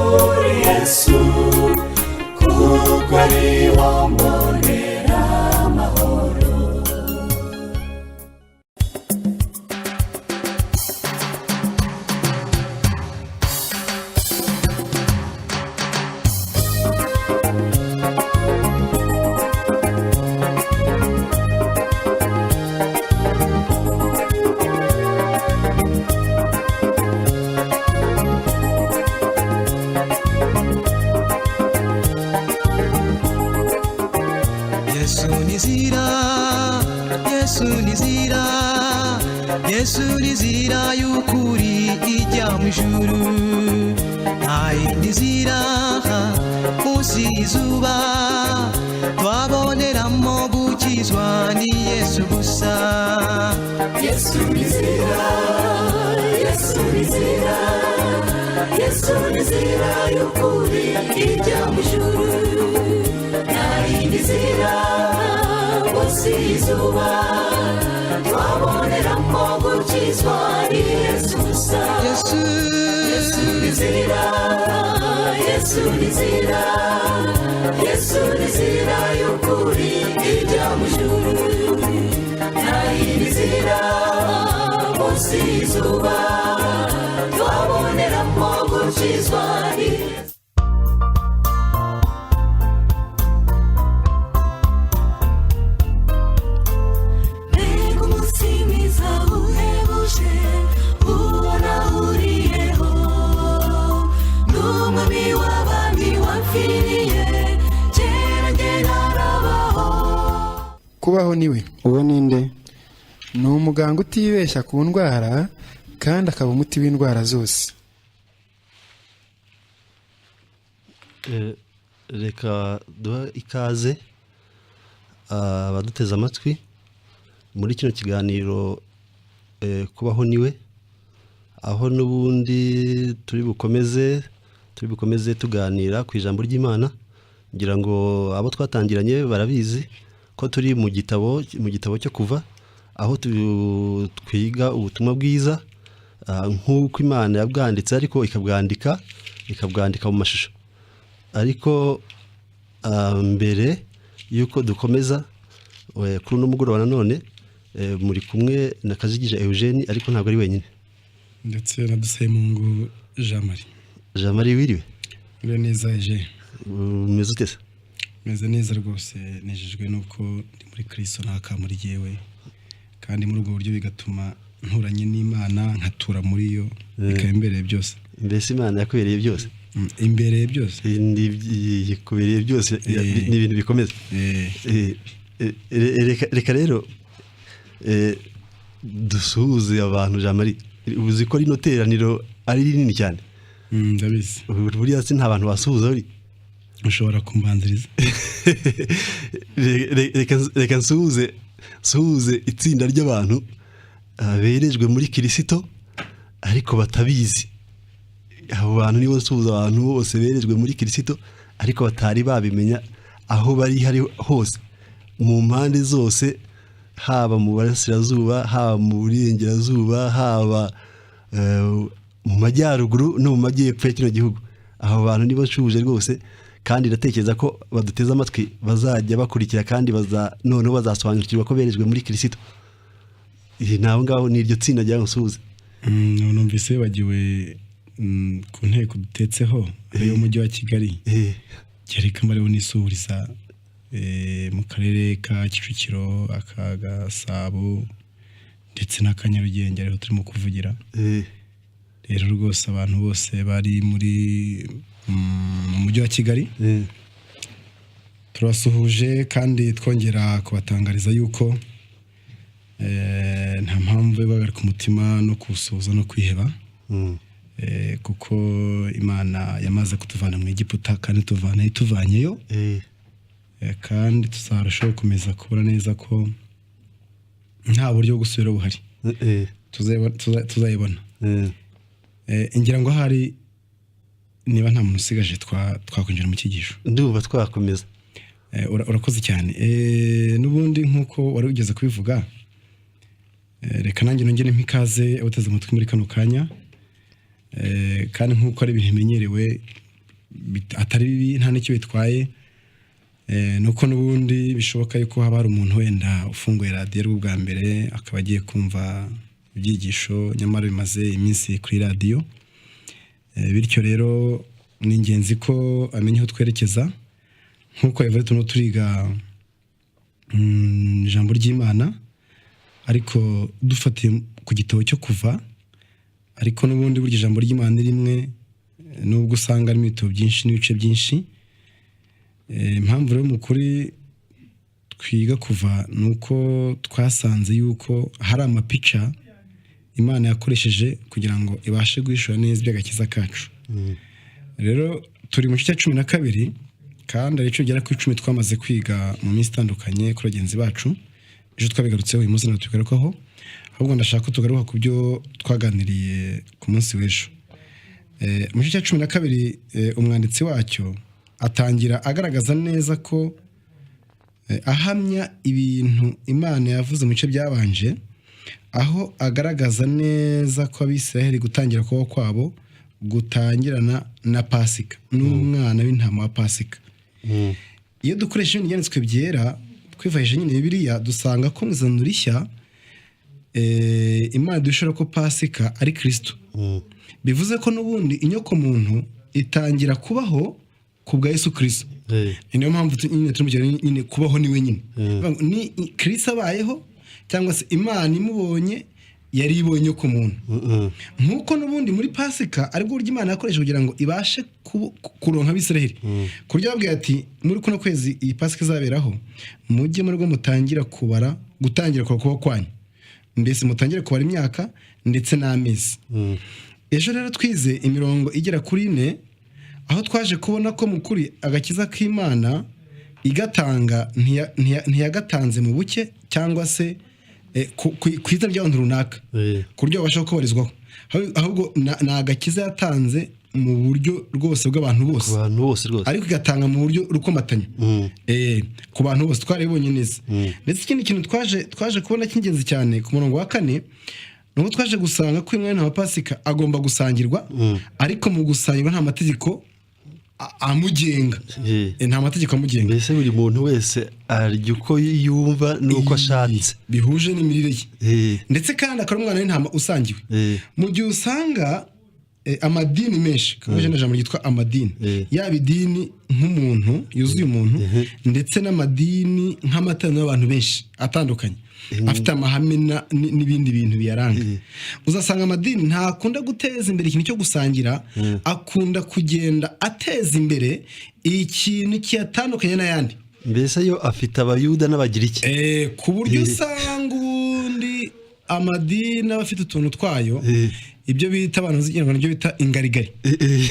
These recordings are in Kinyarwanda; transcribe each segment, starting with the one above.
kuri Yesu kuko ari wo mbonera amahoro. Yesu nizira y'ukuri ijya mu ijuru, nta yindi nzira munsi y'izuba twaboneramo gukizwa ni Yesu gusa. Yesu nizira, Yesu nizira, Yesu nizira y'ukuri ijya mu ijuru, nta yindi nzira munsi y'izuba twaboneramo gukizwa ni Yesu gusa. Yesu nizira, Yesu nizira, Yesu nizira y'ukuri ijya mu ijuru, nta yindi nzira munsi y'izuba twaboneramo gukizwa ni Yesu. Kubaho niwe. Uwo ninde? Ni umuganga utibeshya ku ndwara kandi akaba umuti w'indwara zose. Reka duha ikaze abaduteze amatwi muri kino kiganiro kubaho niwe, aho n'ubundi turi bukomeze tuganira ku ijambo ry'Imana, ngira ngo abo twatangiranye barabizi ko turi mu gitabo cyo kuva, aho twiga ubutumwa bwiza nk'uko Imana yabwanditse, ariko ikabwandika mu mashusho. Ariko mbere yuko dukomeza kuri uno mugoroba nanone muri kumwe na Kazigije Eugene, ariko ntabwo ari wenyine, ndetse na Dusemungu Jean Marie wiriwe. Uri neza Eugene? Umeze ute se? Meze neza rwose, nejejwe nuko ndi muri Kristo naka muri jewe, kandi muri ubwo buryo bigatuma nturanye n'Imana, nkatura muri yo, bikayembereye byose. Mbese Imana yakubereye byose? Imbereye byose. Kubereye byose ni ibintu bikomeza. Reka rero dusuhuze abantu. Jean Marie, uzi ko rino teraniro ari rinini cyane? Ndabizi. Buriya si nta bantu basuhuza uri? Ushobora kumbanziriza. Reka nsuhuze itsinda ry'abantu berejwe muri Kristo ariko batabizi. Abo bantu nibo nsuhuza, abantu bose berejwe muri Kristo ariko batari babimenya aho bari hari hose, mu mpande zose, haba mu burasirazuba, haba mu burengerazuba, haba mu majyaruguru no mu majyepfo y'ikino gihugu. Abo bantu nibo nsuhuje rwose, kandi ndatekereza ko baduteze amatwi bazajya bakurikira kandi noneho bazasobanukirwa ko berejwe muri Kristo. Naho ngaho ni iryo tsinda rya nsuhuze. Numvise wagiwe ku nteko dutetseho yo mujyi wa Kigali. Cyereka mbare n'isuhuriza mu karere ka Kicukiro, aka Gasabo ndetse n'Akanyarugenge ariho turimo kuvugira. Rero rwose abantu bose bari muri mu mujyi wa Kigali turasuhuje, kandi twongera kubatangariza yuko nta mpamvu yo guhagarika umutima no kusuhuza no kwiheba, kuko Imana yamaze kutuvana mu Egiputa kandi tuvanyeyo, kandi tuzarushaho gukomeza kubona neza ko nta buryo bwo gusubira buhari, tuzayibona. Ngira ngo hari niba nta muntu usigaje twakwinjira mu cyigisho. Ndumva twakomeza. Urakoze cyane. N'ubundi nk'uko wari ugeze kubivuga, reka nanjye nongere mpikaze abuteze amatwi muri kano kanya, kandi nk'uko ari ibimenyereye atari bibi nta n'icyo bitwaye nuko n'ubundi bishoboka yuko haba hari umuntu wenda ufunguye radiyo ari ubwa mbere akaba agiye kumva ibyigisho nyamara bimaze iminsi kuri radiyo bityo rero ni ingenzi ko amenya aho twerekeza nk'uko yavuze tuno turiga ijambo ry'Imana ariko dufatiye ku gitabo cyo kuva ariko n'ubundi burya ijambo ry'Imana rimwe nubwo usanga harimo ibitabo byinshi n'ibice byinshi impamvu rero mu kuri twiga kuva nuko twasanze yuko hari amapica Imana yakoresheje kugira ngo ibashe guhishura neza iby'agakiza kacu rero turi mu gice cya 12 kandi ari cyo gera ku 10 twamaze kwiga mu minsi itandukanye kuri bagenzi bacu ejo twabigarutseho uyu munsi natugarukaho ahubwo ndashaka ko tugaruka ku byo twaganiriye ku munsi w'ejo mu gice cya 12 umwanditsi wacyo atangira agaragaza neza ko ahamya ibintu Imana yavuze mu bice byabanje aho agaragaza neza ko Abisiraheli gutangira kubaho kwabo gutangirana na Pasika n'umwana w'intama wa Pasika iyo dukoresha ibintu byanditswe byera twifashishije nyine Bibiliya dusanga ko mu Izaniro Rishya Imana dushora ko Pasika ari Kristo bivuze ko n'ubundi inyoko muntu itangira kubaho ku bwa Yesu Kristo niyo mpamvu nyine turumukira nyine kubaho ni wenyine ni Kristo abayeho cyangwa se Imana imubonye yari ibonye ku muntu nkuko n'ubundi muri Pasika aribwo buryo Imana yakoresha kugira ngo ibashe kuronka Abisiraheli kuryo babwiye ati muri kuno kwezi iyi Pasika izaberaho mujye muri rwo mutangira gutangira kuba kwanyu mbese mutangire kubara imyaka ndetse n'amezi ejo rero twize imirongo igera kuri 4 aho twaje kubona ko mukuri agakiza k'Imana igatanga ntiyagatanze mu buke cyangwa se kwita ry'abantu runaka kuryo babasha kubarizwaho ahubwo nagakiza yatanze mu buryo rwose bw'abantu bose ariko igatanga mu buryo rukomatanya ku bantu bose twaribonye neza ndetse ikindi kintu twaje kubona cy'ingenzi cyane ku murongo wa 4 nuko twaje gusanga ko umwana wa Pasika agomba gusangirwa ariko mu gusangirwa nta mategeko amugenga nta mategeko amugenga mbese buri muntu wese arya uko yumva nuko ashatse bihuje n'imirire ye ndetse kandi akora umwana w'intama usangiwe mu gihe usanga amadini menshi kaje n'ijambo ryitwa amadini yaba idini nk'umuntu yuzuye umuntu ndetse n'amadini nk'amatorero y'abantu benshi atandukanye afite amahame n'ibindi bintu biyaranga uzasanga amadini ntakunda guteza imbere ikintu cyo gusangira akunda kugenda ateza imbere ikintu cyatandukanye n'ayandi mbese yo afite abayuda n'abagiriki ku buryo usanga ubundi amadini aba afite utuntu twayo ibyo bita abantu z'ikinyarwanda nibyo bita ingarigari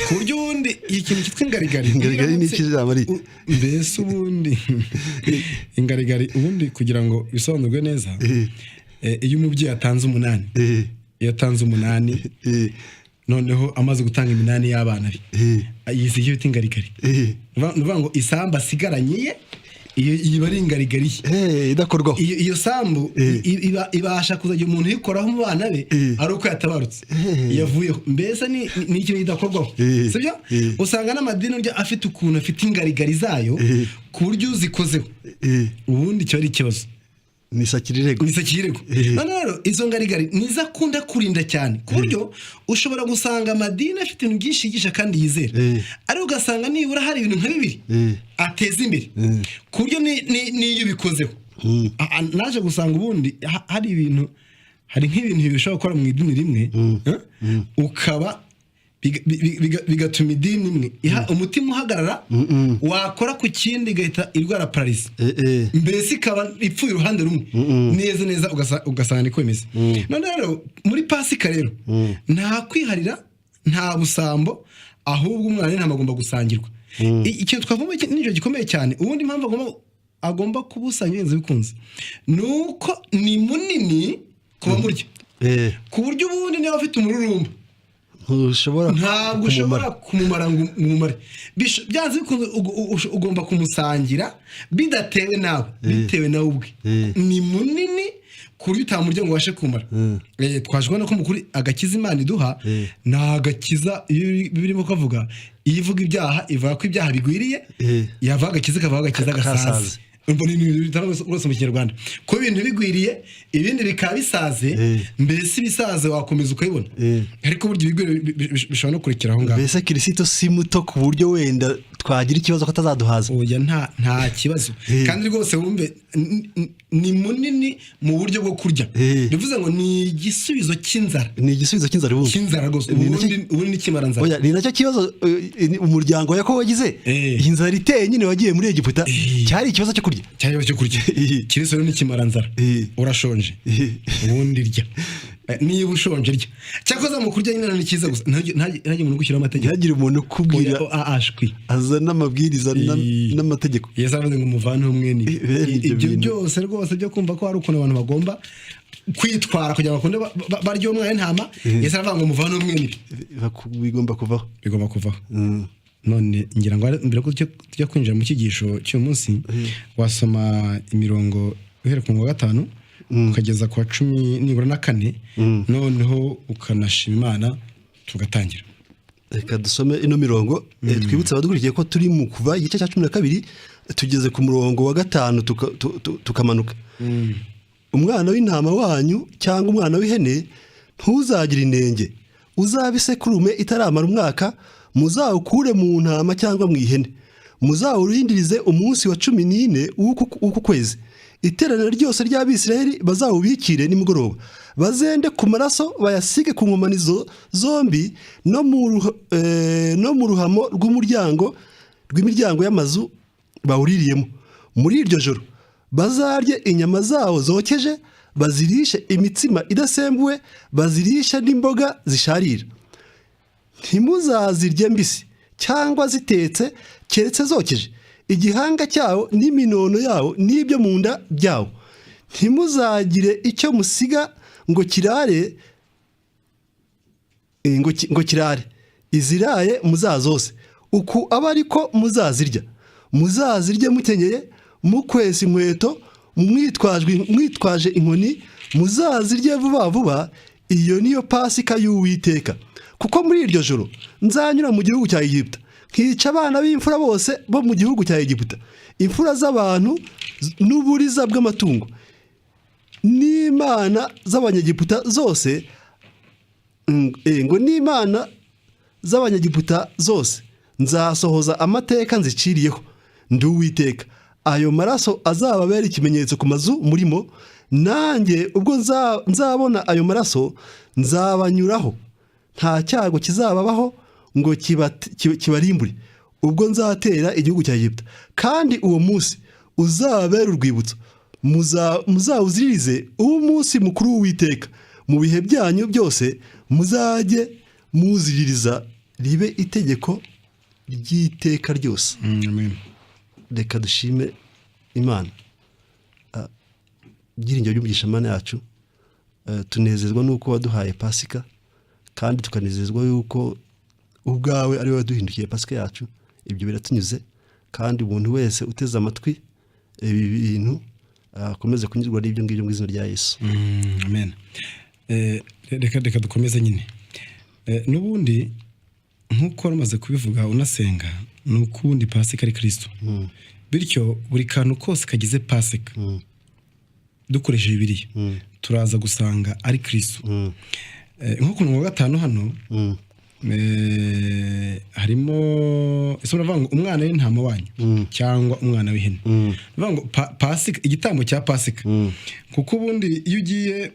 ku buryo ubundi ikintu cyitwa ingarigari ni ikizaba ari mbese ubundi ingarigari ubundi kugira ngo bisobanurwe neza iyo umubyeyi atanze 8 iyo atanze 8 noneho amaze gutanga 8 y'abana be yise icyo bita ingarigari nuvuga ngo isamba asigaranye ye iyo bari ingarigari idakorwaho iyo sambu ibasha kuzajya umuntu yikoraho mu bana be ari uko yatabarutse yavuyeho mbese ni ikintu idakorwaho sibyo usanga n'amadini urya afite ukuntu afite ingarigari zayo ku buryo uzikozeho ubundi cyo ari ikibazo nisakirego none rero izo ngarigari niza kunda kurinda cyane ku buryo ushobora gusanga amadini afite ibintu byinshi yigisha kandi yizera ari ugasanga nibura hari ibintu nka 2 ateza imbere ku buryo niyo bikozeho naje gusanga ubundi hari ibintu hari nk'ibintu bishobora gukora mu idini rimwe ukaba bigatuma idini imwe iha umutima uhagarara wakora ku kindi gahita irwara paralisi mbese ikaba ipfuye uruhande rumwe neza ugasanga niko bimeze none rero muri Pasika rero nta kwiharira nta busambo ahubwo umwana ntama agomba gusangirwa ikintu twavuga n'icyo gikomeye cyane ubundi impamvu agomba kubusangira bikunze nuko ni munini kuba muryo ku buryo ubundi niba afite umururumba ntabwo ushobora kumumara ngo umumare byanze bikunze ugomba kumusangira bidatewe nawe bitewe nawe ubwe ni munini kuri utamuryango washe kumara twashobora no kumukuri agakiza Imana iduha nagakiza iyo birimo kuvuga iyo ivuga ibyaha ivuga ko ibyaha bigwiriye yava agakiza kava agakiza gasaze mbone rwose mu Kinyarwanda ko ibintu bigwiriye ibindi bikabisaze mbese ibisaze wakomeza ukayibona ariko buryo bishobora no kurekera aho ngaho mbese Kristo si muto ku buryo wenda twagira ikibazo ko atazaduhaza oya nta kibazo kandi rwose wumve ni munini mu buryo bwo kurya bivuze ngo ni igisubizo cy'inzara ubu cy'inzara rwose ubundi ni kimara nzara oya ni nacyo kibazo umuryango wa Yakobo wagize inzara iteye nyine wagiye muri Egiputa cyari ikibazo cyo kurya Kristo ni kimara nzara urashonje ubundi rya niba ushonje rya cyakoze mu kurya nyine ni cyiza gusa ntajye umuntu gushyira amategeko ntagire umuntu kubwira ashwi azana amabwiriza n'amategeko yesavuze ngo umuvane umwe ni ibyo byose rwose byo kumva ko hari ukuntu abantu bagomba kwitwara kugira ngo bakunde baryo umwana intama yesavuga ngo umuvane umwe ni bigomba kuvaho none ngira ngo mbere ko tujya kwinjira mu cyigisho cy'uyu munsi wasoma imirongo uhera ku wa 5 ukageza ku wa 14 noneho ukanashima Imana tugatangira. Reka dusome ino mirongo twibutse abadukurikiye ko turi mu kuva igice cya 12 tugeze ku murongo wa 5 tukamanuka. Umwana w'intama wanyu cyangwa umwana w'ihene ntuzagire inenge, uzabisekurume itaramara umwaka, muzawukure mu ntama cyangwa mu ihene, muzawurindirize umunsi wa 14 w'uku kwezi. Iteraniro ryose ry'Abisirayeli bazawubikire nimugoroba, bazende ku maraso bayasige ku nkomanizo zombi no mu ruhamo rw'imiryango y'amazu bawuririyemo. Muri iryo joro bazarye inyama zawo zokeje, bazirishe imitsima idasembuwe, bazirisha n'imboga zisharira. Ntimuzazirye mbisi cyangwa zitetse keretse zokeje, igihanga cyawo n'iminono yawo n'ibyo mu nda byawo. Ntimuzagire icyo musiga ngo kirare iziraye muzazose. Uku aba ariko muzazirya, muzazirye mukenyeye, mukwesa inkweto, mwitwaje inkoni, muzazirye vuba vuba. Iyo niyo Pasika y'Uwiteka. Kuko muri iryo joro nzanyura mu gihugu cya Egiputa, nkica abana b'imfura bose bo mu gihugu cya Egiputa, imfura z'abantu n'uburiza bw'amatungo n'imana z'abanyegiputa zose, ngo n'imana z'abanyegiputa zose nzasohoza amateka nziciriyeho. Ndi Uwiteka. Ayo maraso azababera ikimenyetso ku mazu murimo, nanjye ubwo nzabona ayo maraso nzabanyuraho, nta cyago kizababaho ngo kibarimbure ubwo nzatera igihugu cya Egiputa. Kandi uwo munsi uzabera urwibutso, muzawuziririze umunsi mukuru w'Uwiteka. Mu bihe byanyu byose muzajye muziririza, ribe itegeko ry'iteka ryose. Amen. Reka dushime Imana. Byiringiro by'umugisha Imana yacu, tunezezwa nuko waduhaye Pasika, kandi tukanezezwa yuko ubwawe ari we waduhindukiye Pasika yacu. Ibyo biratunyuze, kandi umuntu wese uteze amatwi ibi bintu akomeze kunyurwa n'ibyo ngibyo mu izina rya Yesu. Amen. Reka dukomeze nyine. Nubundi nkuko rumaze kubivuga unasenga, nukundi Pasika ari Kristo. Bityo buri kantu kose kagize Pasika dukoresheje Bibiliya turaza gusanga ari Kristo. Nkuko mu wa 5 hano harimo isura ngo umwana w'intama wanyu cyangwa umwana w'ihene. Ngo Pasika, igitambo cya Pasika. Kuko ubundi iyo ugiye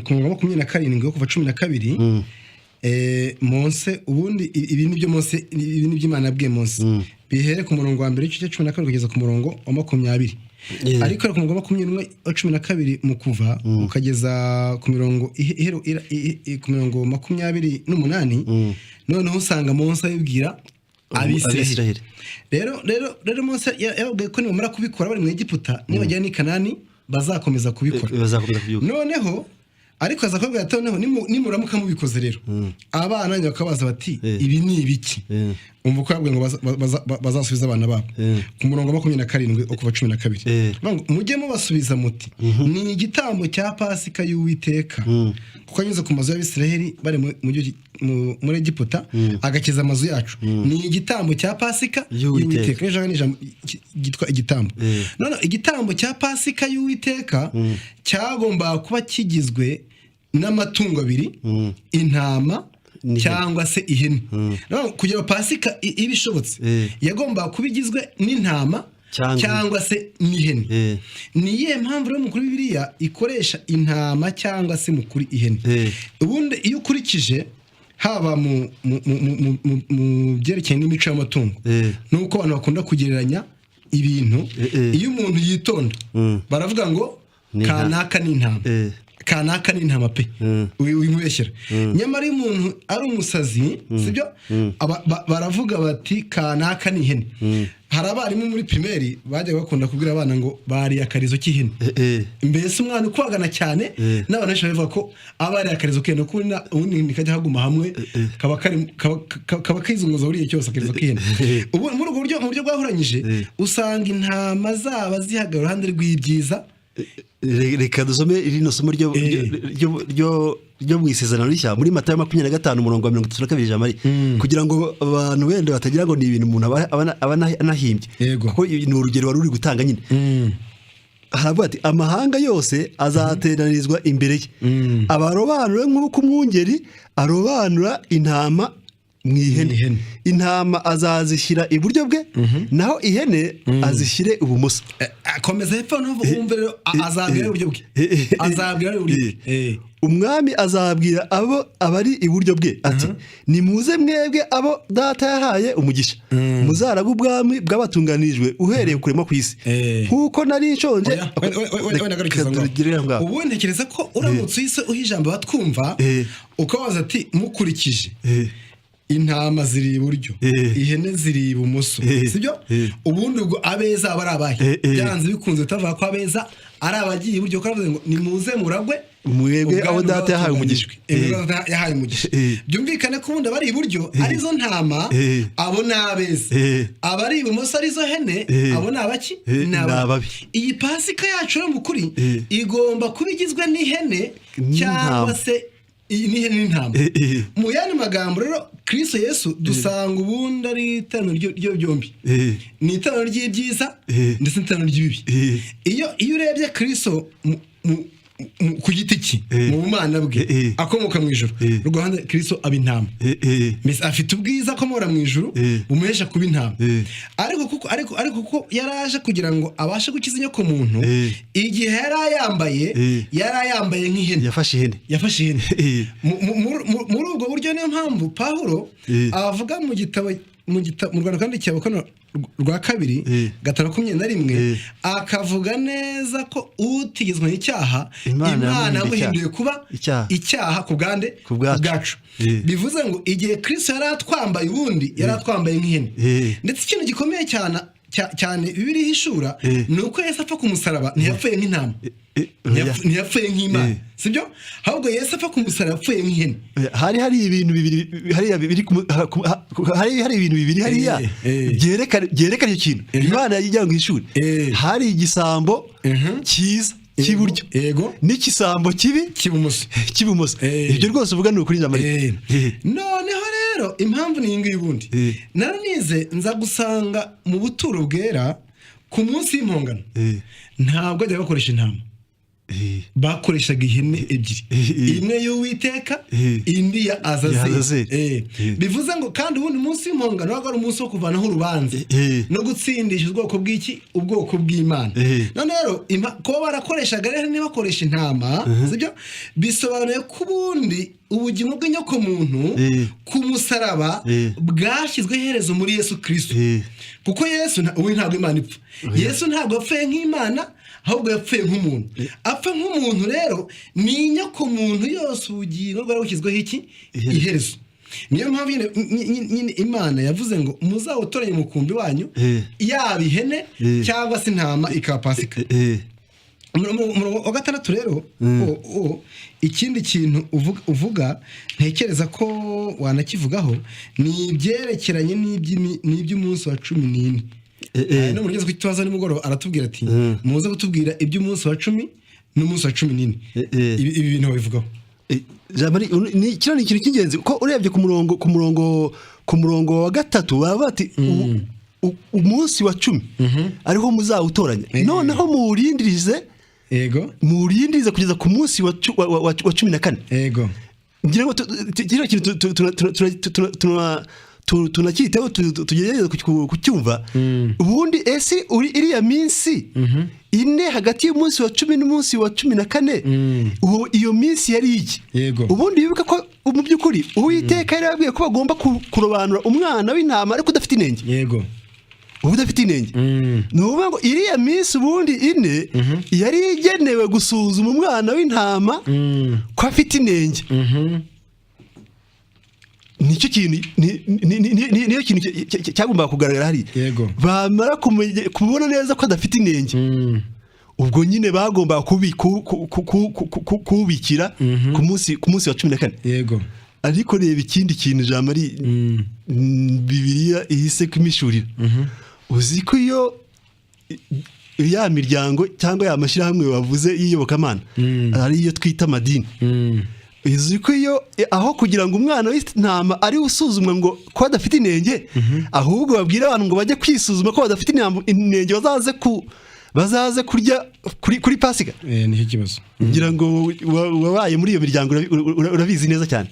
ku mwaka 27 yo kuva 12 Mose, ubundi ibi nibyo Mose, ibi nibyo Imana yabwiye Mose, bihere ku murongo wa mbere cyo 12 kugeza ku murongo wa 20. Ariko ku murongo wa 12 mu kuva ukageza ku mirongo ku mirongo 28 noneho usanga Mose abibwira Abisirayeli. Rero Mose yabwiye ko nimara kubikora bari mu Egiputa nibajya ni Kanani bazakomeza kubikora. Noneho ariko azakubwira ati noneho nimuramuka mubikoze rero abana nyakabaza bati ibi ni ibiki. umva ko yabwiye ngo bazasubiza abana babo ku murongo wa 27 okuva 12 mujye mubasubiza muti ni igitambo cya Pasika y'Uwiteka kuko anyuze ku mazu y'Abisiraheli bari muri Egiputa agakiza amazu yacu ni igitambo cya Pasika y'Uwiteka gitwa igitambo none igitambo cya Pasika y'Uwiteka cyagomba kuba kigizwe n'amatungo abiri intama cyangwa se ihene kugira Pasika ibishobotse yagomba kubigizwe n'intama cyangwa se n'ihene niye mpamvu rero mukuru Bibiliya ikoresha intama cyangwa se mukuri ihene ubundi iyo ukurikije haba mu byerekeye n'imico y'amatungo nuko abantu bakunda kugereranya ibintu iyo umuntu yitonda baravuga ngo kanaka n'intama kanaka n'intama pe wimubeshyera nyamara iyo umuntu ari umusazi sibyo baravuga bati kanaka n'ihene hari abarimu muri primaire bajya bakunda kubwira abana ngo bari akarizo k'ihene mbese umwana ukubagana cyane n'abantu benshi bavuga ko abari akarizo k'ihene kubona ubundi nikajya haguma hamwe kaba kizunguza buriye cyose akarizo k'ihene ubu muri ubwo buryo bwahuranyije usanga intama zaba zihagarara uruhande rw'ibyiza reka dusome irino somo ryo mu isezerano rishya muri Matayo 25 umurongo wa 32 jamari kugira ngo abantu wende batagira ngo ni ibintu umuntu aba anahimbye kuko ni urugero wari uri gutanga nyine haravuga ati amahanga yose azateranirizwa imbere ye abarobanure nk'uko umwungeri arobanura intama mwihene intama azazishyira iburyo bwe naho ihene azishyire ibumoso akomeza hepfo n'uvu umve rero azabwira iburyo bwe azabwira iburyo bwe umwami azabwira abari iburyo bwe ati nimuze mwebwe abo data yahaye umugisha muzaraga ubwami bw'abatunganirijwe uhereye kurema ku isi nkuko nari nshonje ubu ntekereza ko uramutse uhise uhijambo batwumva ukabaza ati mukurikije intama ziri iburyo ihene ziri ibumoso sibyo ubundi ubwo abeza abari abahe byanze bikunze tavuga ko abeza ari abagiye iburyo ko aravuze ngo nimuze muragwe mwebwe abo data yahaye umugisha yahaye umugisha byumvikane ko ubundi abari iburyo arizo ntama abo nabeza abari ibumoso arizo hene abo nabaki nababi iyi Pasika yacu yo mukuri igomba kubigizwe n'ihene cyangwa se n'ihene n'intama mu yandi magambo rero Kristo Yesu dusanga ubundi ari itano ryo byombi ni itano ry'ibyiza ndetse n'itano ry'ibibi iyo urebye Kristo ku giti ki mu bumana bwe akomoka mu ijuru rwanda Kristo aba intama mbese afite ubwiza akomora mu ijuru bumuhesha kuba intama ariko kuko yaraje kugira ngo abashe gukiza inyoko muntu igihe yari yambaye nk'ihene yafashe ihene muri ubwo buryo niyo mpamvu Pawulo avuga mu gitabo mu Rwanda kandi cyabakona rwa 2:21 akavuga neza ko utigizwe n'icyaha Imana yamuhinduye kuba icyaha ku bwacu bivuze ngo igihe Kristo yari atwambaye ubundi yari atwambaye nk'ihene ndetse ikintu gikomeye cyane Bibiliya ihishura ni uko Yesu apfa ku musaraba ntiyapfuye nk'intama ntiyapfuye nk'Imana sibyo ahubwo Yesu apfa ku musaraba yapfuye nk'ihene hari ibintu bibiri hari ibintu bibiri hariya byerekana ikintu Imana yajya ngo ishuri hari igisambo cyiza cy'iburyo n'ikisambo kibi kibumoso ibyo rwose uvuga ni ukuri nyamari noneho rero impamvu ni ingi y'ubundi naranize nza gusanga mu buturo bwera ku munsi w'impongano ntabwo ajya bakoresha intama bakoreshaga ihene ebyiri imwe y'Uwiteka indi ya Azazeli bivuze ngo kandi ubundi munsi w'impongano wari umunsi wo kuvanaho urubanza no gutsindisha ubwoko bw'Imana none rero kuba barakoreshaga rero ntibakoresha intama sibyo bisobanuye ko ubundi ubugingo bw'inyoko muntu ku musaraba bwashyizwe iherezo muri Yesu Kristo kuko Yesu ubu ntabwo Imana ipfa Yesu ntabwo apfuye nk'Imana ahubwo yapfuye nk'umuntu apfa nk'umuntu rero ni inyoko muntu yose ubugingo bwari bushyizweho iherezo niyo mpamvu nyine Imana yavuze ngo muzawutoranye umukumbi wanyu yaba ihene cyangwa se intama ikaba Pasika umurongo wa gatandatu rero ikindi kintu uvuga ntekereza ko wanakivugaho ni ibyerekeranye n'iby'umunsi wa 14. No mugeze ku kibazo nimugoroba aratubwira ati muze gutubwira iby'umunsi wa 10 n'umunsi wa 14. Ibi bintu babivugaho. Jamari ni kino ni ikintu cy'ingenzi ko urebye ku murongo wa gatatu baba bati umunsi wa 10 ariho muzawutoranya noneho muwurindirize muwurindirize kugeza ku munsi wa 14. Yego ngira ngo kino kintu tunakitaho tugerageza kucyumva ubundi ese iriya minsi ine hagati y'umunsi wa 10 n'umunsi wa 14 iyo minsi yari iki ubundi bibuka ko mu by'ukuri Uwiteka yarabwiye ko bagomba kurobanura umwana w'intama ariko udafite inenge yego udafite inenge nuvuga ngo iriya minsi ubundi ine yari igenewe gusuzuma umwana w'intama ko afite inenge nicyo kintu niyo kintu cyagomba kugaragara hari bamara kubona neza ko adafite inenge ubwo nyine bagomba kubikira ku munsi wa 14. Yego ariko reba ikindi kintu Jamari Bibiliya ihise kumishurira uzi ko iyo ya miryango cyangwa ya mashyirahamwe wavuze yiyobokamana ari iyo twita amadini izi ko iyo aho kugira ngo umwana w'intama ari usuzumwa ngo ko adafite inenge ahubwo babwira abantu ngo bajye kwisuzuma ko badafite inenge bazaze kurya kuri Pasika. Ni kibazo ngira ngo wabaye muri iyo miryango urabizi neza cyane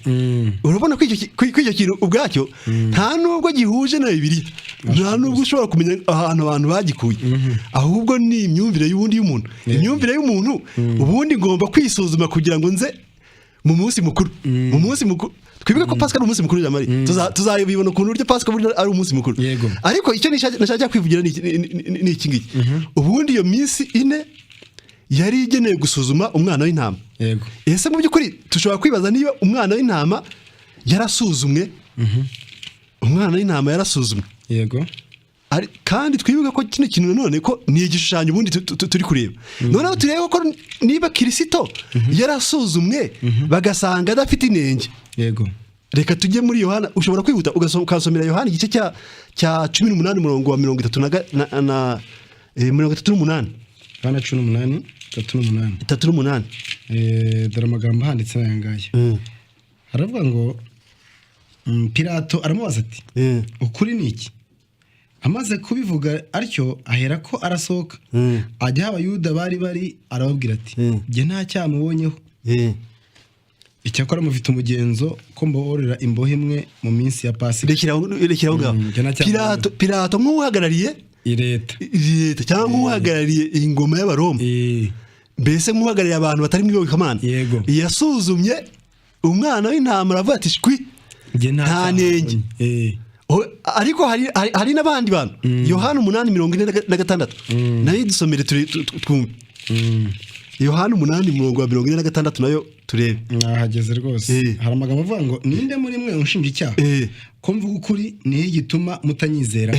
urabona ko icyo kintu ubwacyo nta nubwo gihuje na Bibiliya nta nubwo ushobora kumenya ahantu abantu bagikuye ahubwo ni imyumvire y'umuntu ubundi ngomba kwisuzuma kugira ngo nze mu munsi mukuru twibuke ko Pasika ari umunsi mukuru Jamari tuzayibona ukuntu uryo Pasika ari umunsi mukuru ariko icyo nashaka kwivugira ni iki ngiki ubundi iyo minsi ine yari igenewe gusuzuma umwana w'intama ese mu by'ukuri tushobora kwibaza niba umwana w'intama yarasuzumwe umwana w'intama yarasuzumwe yego kandi twibuke ko kino kintu none ko ni igishushanyo ubundi turi kureba noneho turebe ko niba Kristo yarasuzumwe bagasanga adafite inenge yego reka tujye muri Yohana ushobora kwihuta ukasomera Yohana igice cya 18 umurongo wa 38 Yohana 18:38 dore amagambo handitse aya ngaya haravuga ngo Pilato aramubaza ati ukuri ni iki amaze kubivuga atyo ahera ko arasohoka ajya abayuda bari arababwira ati jye nta cyamubonyeho icyakora mufite umugenzo ko mborera imbohe imwe mu minsi ya Pasika rekeraho Pilato nk'uhagarariye leta cyangwa nk'uhagarariye ingoma y'Abaroma mbese nk'uhagarariye abantu batari mu iyobokamana yasuzumye umwana w'intama aravuga ati shwi nta nenge ariko hari n'abandi bantu Yohana 8:46 nayo dusomere twumve Yohana 8:46 nayo turebe nahageze rwose hari amagambo avuga ngo ninde muri mwe unshinja icyaha ko mvuga ukuri niyo gituma mutanyizera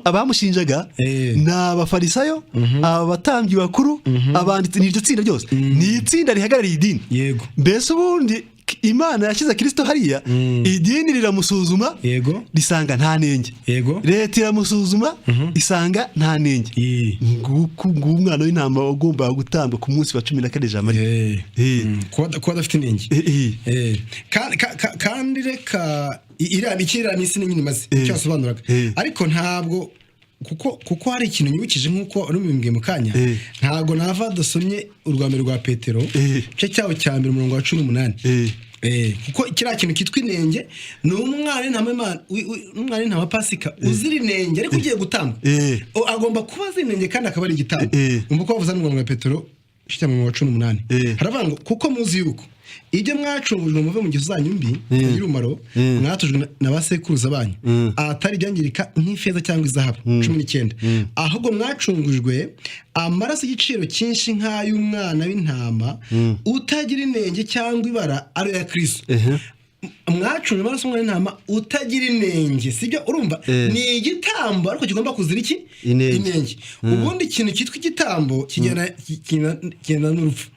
abamushinjaga ni abafarisayo abatambyi bakuru abanditsi n'iryo tsinda ryose ni itsinda rihagarariye idini mbese ubundi Imana yashyize Kristo hariya idini riramusuzuma risanga nta nenge leta iramusuzuma isanga nta nenge ng'umwana w'intama wagombaga gutambwa ku munsi wa 14 Jamari ko adafite inenge kandi reka iriya minsi nyine maze icyo asobanuraga ariko ntabwo kuko hari ikintu nyibukije nk'uko uri mu kanya ntabwo nava dusomye urwambere rwa Petero cyo cyawo cya mbere umurongo wa 18 kuko kiriya kintu kitwa inenge ni umwana w'intama Pasika uzira inenge ariko ugiye gutamba agomba kuba azi inenge kandi akaba ari igitambo umva ko bavuze n'urwambere rwa Petero cyo cya umurongo wa 18 haravuga ngo kuko muzi yuko ibyo mwacungujwe muve mu gihe zanyu mbi y'urumaro mwatujwe na basekuruza banyu atari byangirika nk'ifeza cyangwa izahabu 19 ahubwo mwacungujwe amaraso y'igiciro cyinshi nk'ay'umwana w'intama utagira inenge cyangwa ibara ari ya Kristo mwacunye amaraso umwana w'intama utagira inenge, sibyo? Urumva ni igitambo ariko kigomba kuzira iki? Inenge. Ubundi ikintu cyitwa igitambo kigenda n'urupfu.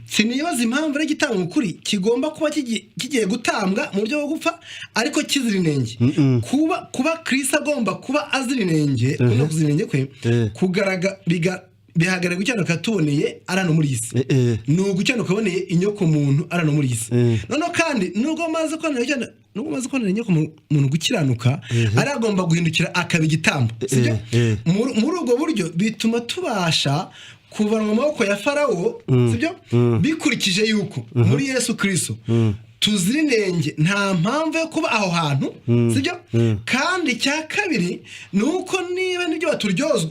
Sinibaza impamvu ari igitambo ukuri kigomba kuba kigiye gutambwa mu buryo bwo gupfa ariko kizira inenge. Kuba Kristo agomba kuba azira inenge, no kuzira inenge kwe bihagarara gucyanuka tuboneye arano muri isi. Ni ugucyanuka boneye inyoko muntu arano muri isi. Noneho kandi nubwo maze kwanira inyoko muntu gukiranuka aragomba guhindukira akaba igitambo, sibyo? Muri ubwo buryo bituma tubasha kuvanwa mu maboko ya Farawo, sibyo? Bikurikije yuko muri Yesu Kristo tuzira inenge, nta mpamvu yo kuba aho hantu, sibyo? Kandi cya kabiri ni uko niba nibyo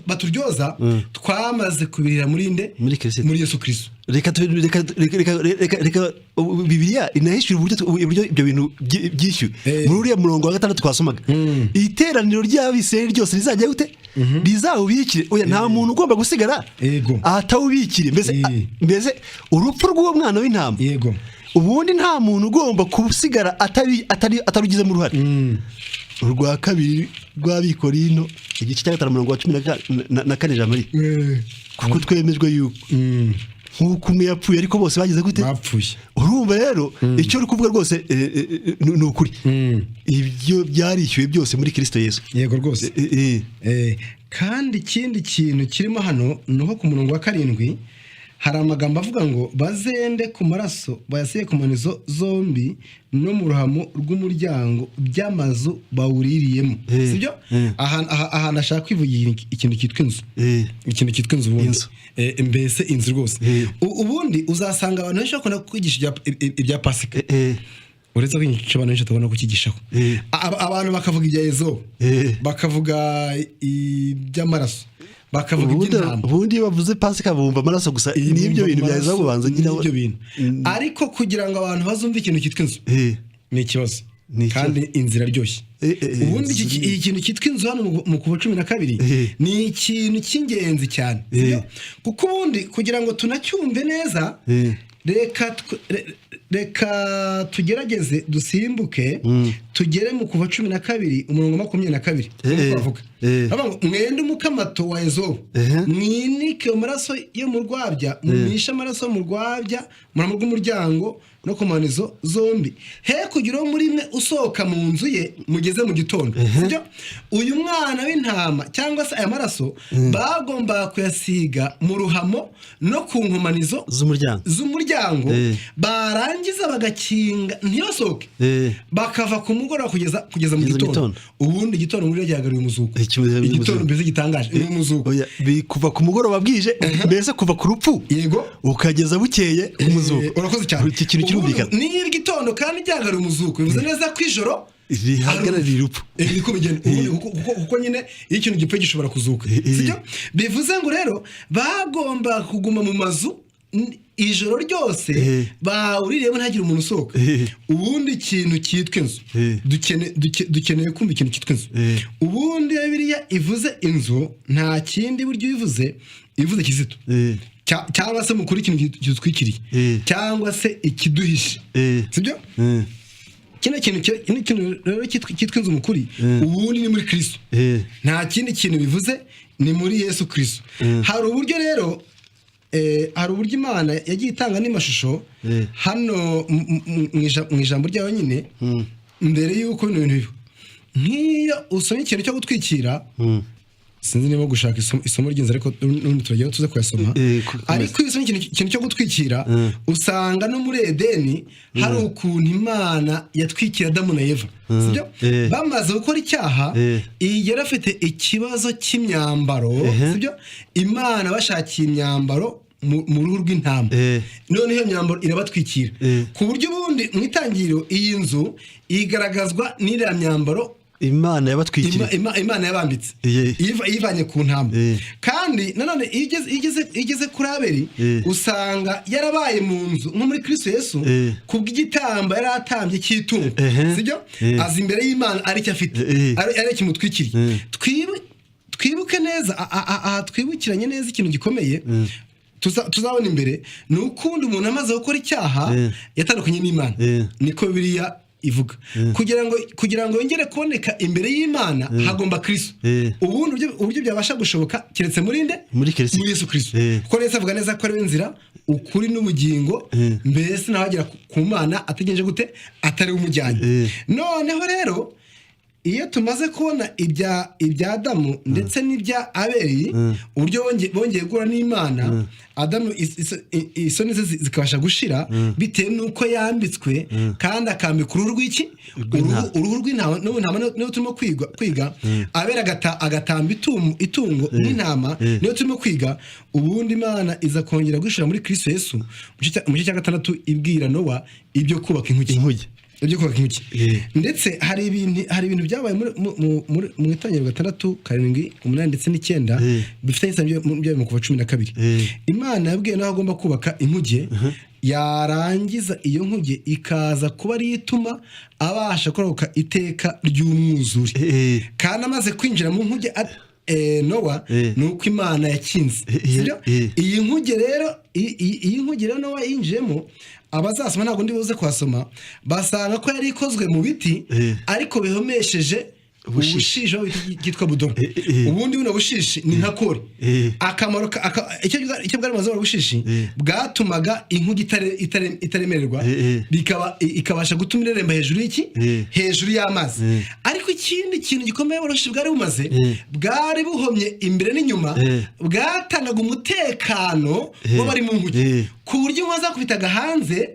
baturyoza twamaze kubirira muri Yesu Kristo. Reka Bibiliya inahishura uburyo ibyo bintu byishyuye. Muri uriya murongo wa 6 twasomaga, iteraniro ry'Abisirayeli ryose rizajya gute? Rizawubikire. Oya, nta muntu ugomba gusigara atawubikire. Mbese urupfu rw'uwo mwana w'intama, ubundi nta muntu ugomba kusigara atarugizemo uruhare. Urwa kabiri rw'Abikorino igice cya 5:14 ijambo ri kuko twemejwe yuko nk'uko umwe yapfuye ariko bose bagize gute? Bapfuye. Urumva rero icyo uri kuvuga rwose ni ukuri. Ibyo byarishyuye byose muri Kristo Yesu. Yego rwose. Kandi ikindi kintu kirimo hano nuko ku murongo wa 7 hari amagambo avuga ngo bazende ku maraso bayasiye ku manizo zombi no mu ruhamo rw'umuryango by'amazu bawuririyemo, sibyo? Aha nashaka kwivugira ikintu cyitwa inzu. Ikintu cyitwa inzu ubundi. Mbese inzu rwose. Ubundi uzasanga abantu benshi bakunda kwigisha ibya Pasika. Uretse ko abantu benshi batabona kukigishaho. Abantu bakavuga ibya Yezo, bakavuga iby'amaraso, bakavuga iby'intama. Ubundi bavuze Pasika bumva amaraso gusa, n'ibyo bintu byaza bubanza nyine ibyo bintu. Ariko kugira ngo abantu bazumve ikintu cyitwa inzu ni ikibazo, kandi inzira ryoshye. Ubundi ikintu cyitwa inzu hano mu Kuva 12 ni ikintu cy'ingenzi cyane, kuko ubundi kugira ngo tunacyumve neza reka tugerageze dusimbuke tugere mu Kuva 12 umurongo 22 bavuga mwende umukamato wa Ezobu mwinike amaraso yo mu rwabya mumisha amaraso mu rwabya mu rw'umuryango no ku manizo zombi he kugira muri mwe usohoka mu nzu ye mugeze mu gitondo, sibyo? Uyu mwana w'intama cyangwa se aya maraso bagomba kuyasiga mu ruhamo no ku nkomanizo z'umuryango barangiza bagakinga ntiyosoke bakava ku mugoroba kugeza mu gitondo. Ubundi gitondo muri ryagaruye umuzuko, igitondo mbese gitangaje ni umuzuko. Kuva ku mugoroba bwije mbese kuva ku rupfu yego ukageza bukeye umuzuko. Urakoze cyane. Ni igitondo kandi ryagaruye umuzuko bivuze neza ko ijoro rihagararira urupfu. Niko bigenda kuko nyine iyo ikintu gipfe gishobora kuzuka, sibyo? Bivuze ngo rero bagomba kuguma mu mazu ijoro ryose bawuririyemo ntagire umuntu usohoka. Ubundi ikintu cyitwa inzu dukeneye kumva ikintu cyitwa inzu. Ubundi Bibiliya ivuze inzu nta kindi buryo ivuze kizito cyangwa se mukuri ikintu gitwikiriye cyangwa se ikiduhishe, sibyo? Kino kintu rero cyitwa inzu mukuri ubundi ni muri Kristo. Nta kindi kintu bivuze, ni muri Yesu Kristo. Hari uburyo rero hari uburyo Imana yagiye itanga n'amashusho hano mu ijambo ryayo nyine mbere y'uko ibintu biba nk'iyo usomye ikintu cyo gutwikira. Sinzi niba gushaka isomo ry'inzu ariko n'ubundi turajyaho tuze kuyasoma. Ariko iyo usomye ikintu cyo gutwikira usanga no muri Edeni hari ukuntu Imana yatwikira Adamu na Eva, sibyo? Bamaze gukora icyaha yari afite ikibazo cy'imyambaro, sibyo? Imana bashakiye imyambaro mu ruhu rw'intama, none iyo myambaro irabatwikira ku buryo ubundi mu itangiriro iyi nzu igaragazwa n'iriya myambaro Imana yabatwikira, Imana yabambitse ivanye ku ntama. Kandi nanone igeze kuri Abeli usanga yarabaye mu nzu nko muri Kristo Yesu kubw'igitamba yari atambye cy'itungo, sibyo? Azi imbere y'Imana ari cyo afite ari kimutwikiriye. Twibuke neza twibukiranye neza ikintu gikomeye tuzabona imbere ni ukundi umuntu amaze gukora icyaha yatandukanye n'Imana. Niko Bibiliya ivuga kugira ngo yongere kuboneka imbere y'Imana hagomba Kristo ubundi uburyo byabasha gushoboka keretse muri Yesu Kristo kuko neza avuga neza ko ari inzira ukuri n'ubugingo mbese nahagera ku Mana ategereje gute atari umujyanye noneho rero iyo tumaze kubona ibya Adamu ndetse n'ibya Abeli uburyo bongeye guhura n'Imana Adamu isoni ze zikabasha gushira bitewe nuko yambitswe kandi akambika uruhu rw'iki uruhu rw'intama niyo turimo kwiga Abeli agatamba itungo n'intama niyo turimo kwiga ubundi Imana iza kongera gushira muri Kristo Yesu mu gice cya 6 ibwira Nowa ibyo kubaka inkuge ibyo kubaka inkuge ndetse hari ibintu byabaye mu itangiriro 6 7 8 ndetse n'9 bifite isano byo mu kuva 12 Imana yabwiye naho agomba kubaka inkuge yarangiza iyo nkuge ikaza kuba ari ituma abasha kurokoka iteka ry'umwuzure kandi amaze kwinjira mu nkuge Nowa nuko Imana yakinze iyi nkuge rero Nowa yinjiyemo abazasoma ntabwo ndi buze kwasoma basanga ko yari ikozwe mu biti ariko bihomesheje ubushishi bwitwa budoro ubundi buno bushishi ni nka kore akamaro icyo bwari maze ubushishi bwatumaga inkugi itaremererwa ikabasha gutuma ireremba hejuru y'amazi ariko ikindi kintu gikomeye ubushishi bwari bumaze bwari buhomye imbere n'inyuma bwatangaga umutekano w'abari mu nkugi ku buryo inkuba kubitaga hanze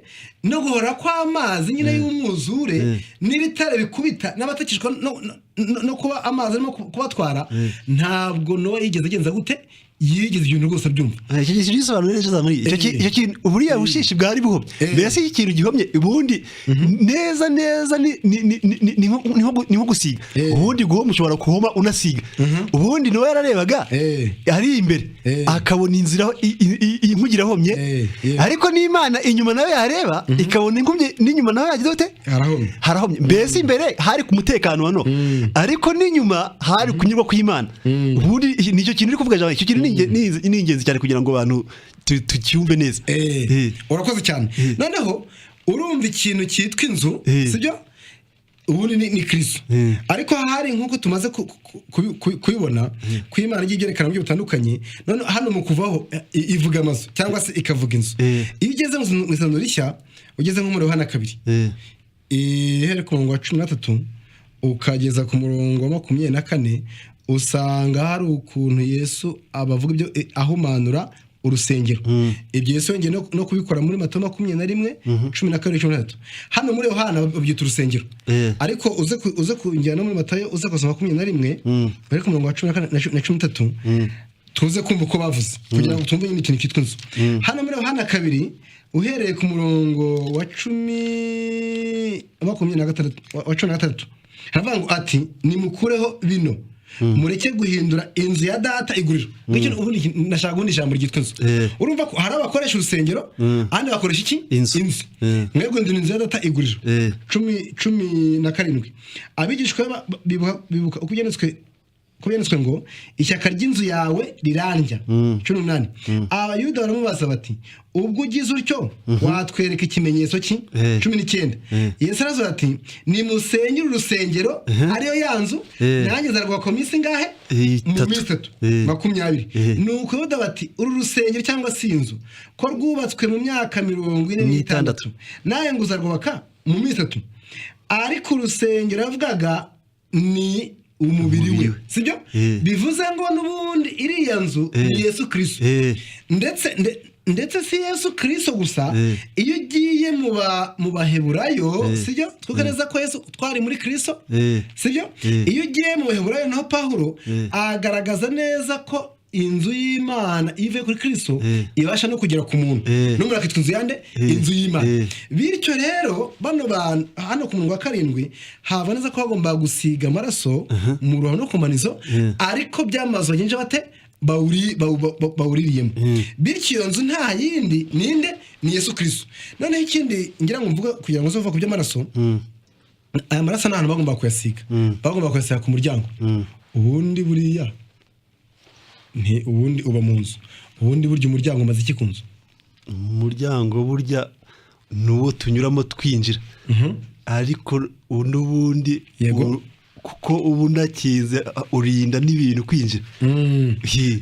no guhora kw'amazi nyine y'umwuzure n'ibitare bikubita n'abatakishwa no kuba amazi arimo kubatwara ntabwo Nowa yigeze agenza gute yigeze ibintu rwose byumva icyo gihe gisobanura neza muri icyo kintu uburiya bushishi bwari buhomye mbese ikintu gihomye ubundi neza ni nko gusiga ubundi guhoma ushobora kuhoma unasiga ubundi Nowa yararebaga ari imbere akabona inzira inkuge irahomye ariko n'Imana inyuma nawe yareba ikabona inkuge n'inyuma nawe yagize gute harahomye mbese imbere hari ku mutekano wano ariko n'inyuma hari kunyurwa kw'Imana ubundi nicyo kintu uri kuvuga jawe icyo kintu ni ingenzi cyane kugira ngo abantu tucyumve neza urakoze cyane noneho urumva ikintu cyitwa inzu sibyo ubundi ni Kristo ariko hari nkuko tumaze kubibona ku Imana y'ibyerekana mu buryo butandukanye none hano mu kuvaho ivuga amazu cyangwa se ikavuga inzu iyo ugeze mu isano rishya ugeze nko muri Yohana 2 ihere ku murongo wa 13 ukageza ku murongo wa 24 usanga hari ukuntu Yesu abavuga ibyo ahumanura urusengero ibyo Yesu yongeye no kubikora muri Matayo 21:12-13 hano muri Yohana babyita urusengero ariko uze kunjyana muri Matayo uze kusoma 21 bari ku murongo wa 14 na 13 tuze kumva uko bavuze kugira ngo tumve ikintu cyitwa inzu hano muri Yohana 2 uhereye ku murongo wa 16 haravuga ngo ati nimukureho bino mureke guhindura inzu ya data iguriro ngicyo ubundi nashaka gundi ijambo ryitwa inzu urumva ko hari abakoresha urusengero andi bakoresha iki inzu mwebwe guhindura inzu ya data iguriro 17 abigishwa bibuka kubyanditswe ngo ishyaka ry'inzu yawe rirandya 18 abayuda baramubaza bati ubwo ugize utyo watwereka ikimenyetso ki 19 Yesu aravuga ati nimusenyere urusengero ariyo yanzu nanjye nzarwa komisi ngahe mu minsi 20 nuko Yuda bati uru rusengero cyangwa se inzu ko rwubatswe mu myaka 46 naye ngo uzarwubaka mu minsi 3 ariko urusengero yavugaga ni umubiri we sibyo bivuze ngo n'ubundi iriya nzu ni Yesu Kristo ndetse si Yesu Kristo gusa iyo ugiye mu baheburayo sibyo twigaragaza ko Yesu twari muri Kristo sibyo iyo ugiye mu baheburayo naho Pawulo agaragaza neza ko inzu y'Imana ive kuri Kristo ibasha no kugera ku muntu no muri akitwa inzu yande inzu y'Imana bityo rero bano bantu hano ku murongo wa 7 hava neza ko bagomba gusiga amaraso mu ruhano no kumanizo ariko byamazo ngenje bate bawuririyemo bityo iyo nzu nta yindi ninde ni Yesu Kristo none ikindi ngira ngo mvuga kugira ngo uzova ku by'amaraso aya maraso n'ahantu bagomba kuyasiga ku muryango ubundi buriya ubundi uba mu nzu ubundi burya umuryango umaze iki ku nzu umuryango burya nuwo tunyuramo twinjira ariko n'ubundi Yego. kuko ubu nakinze urinda n'ibintu kwinjira.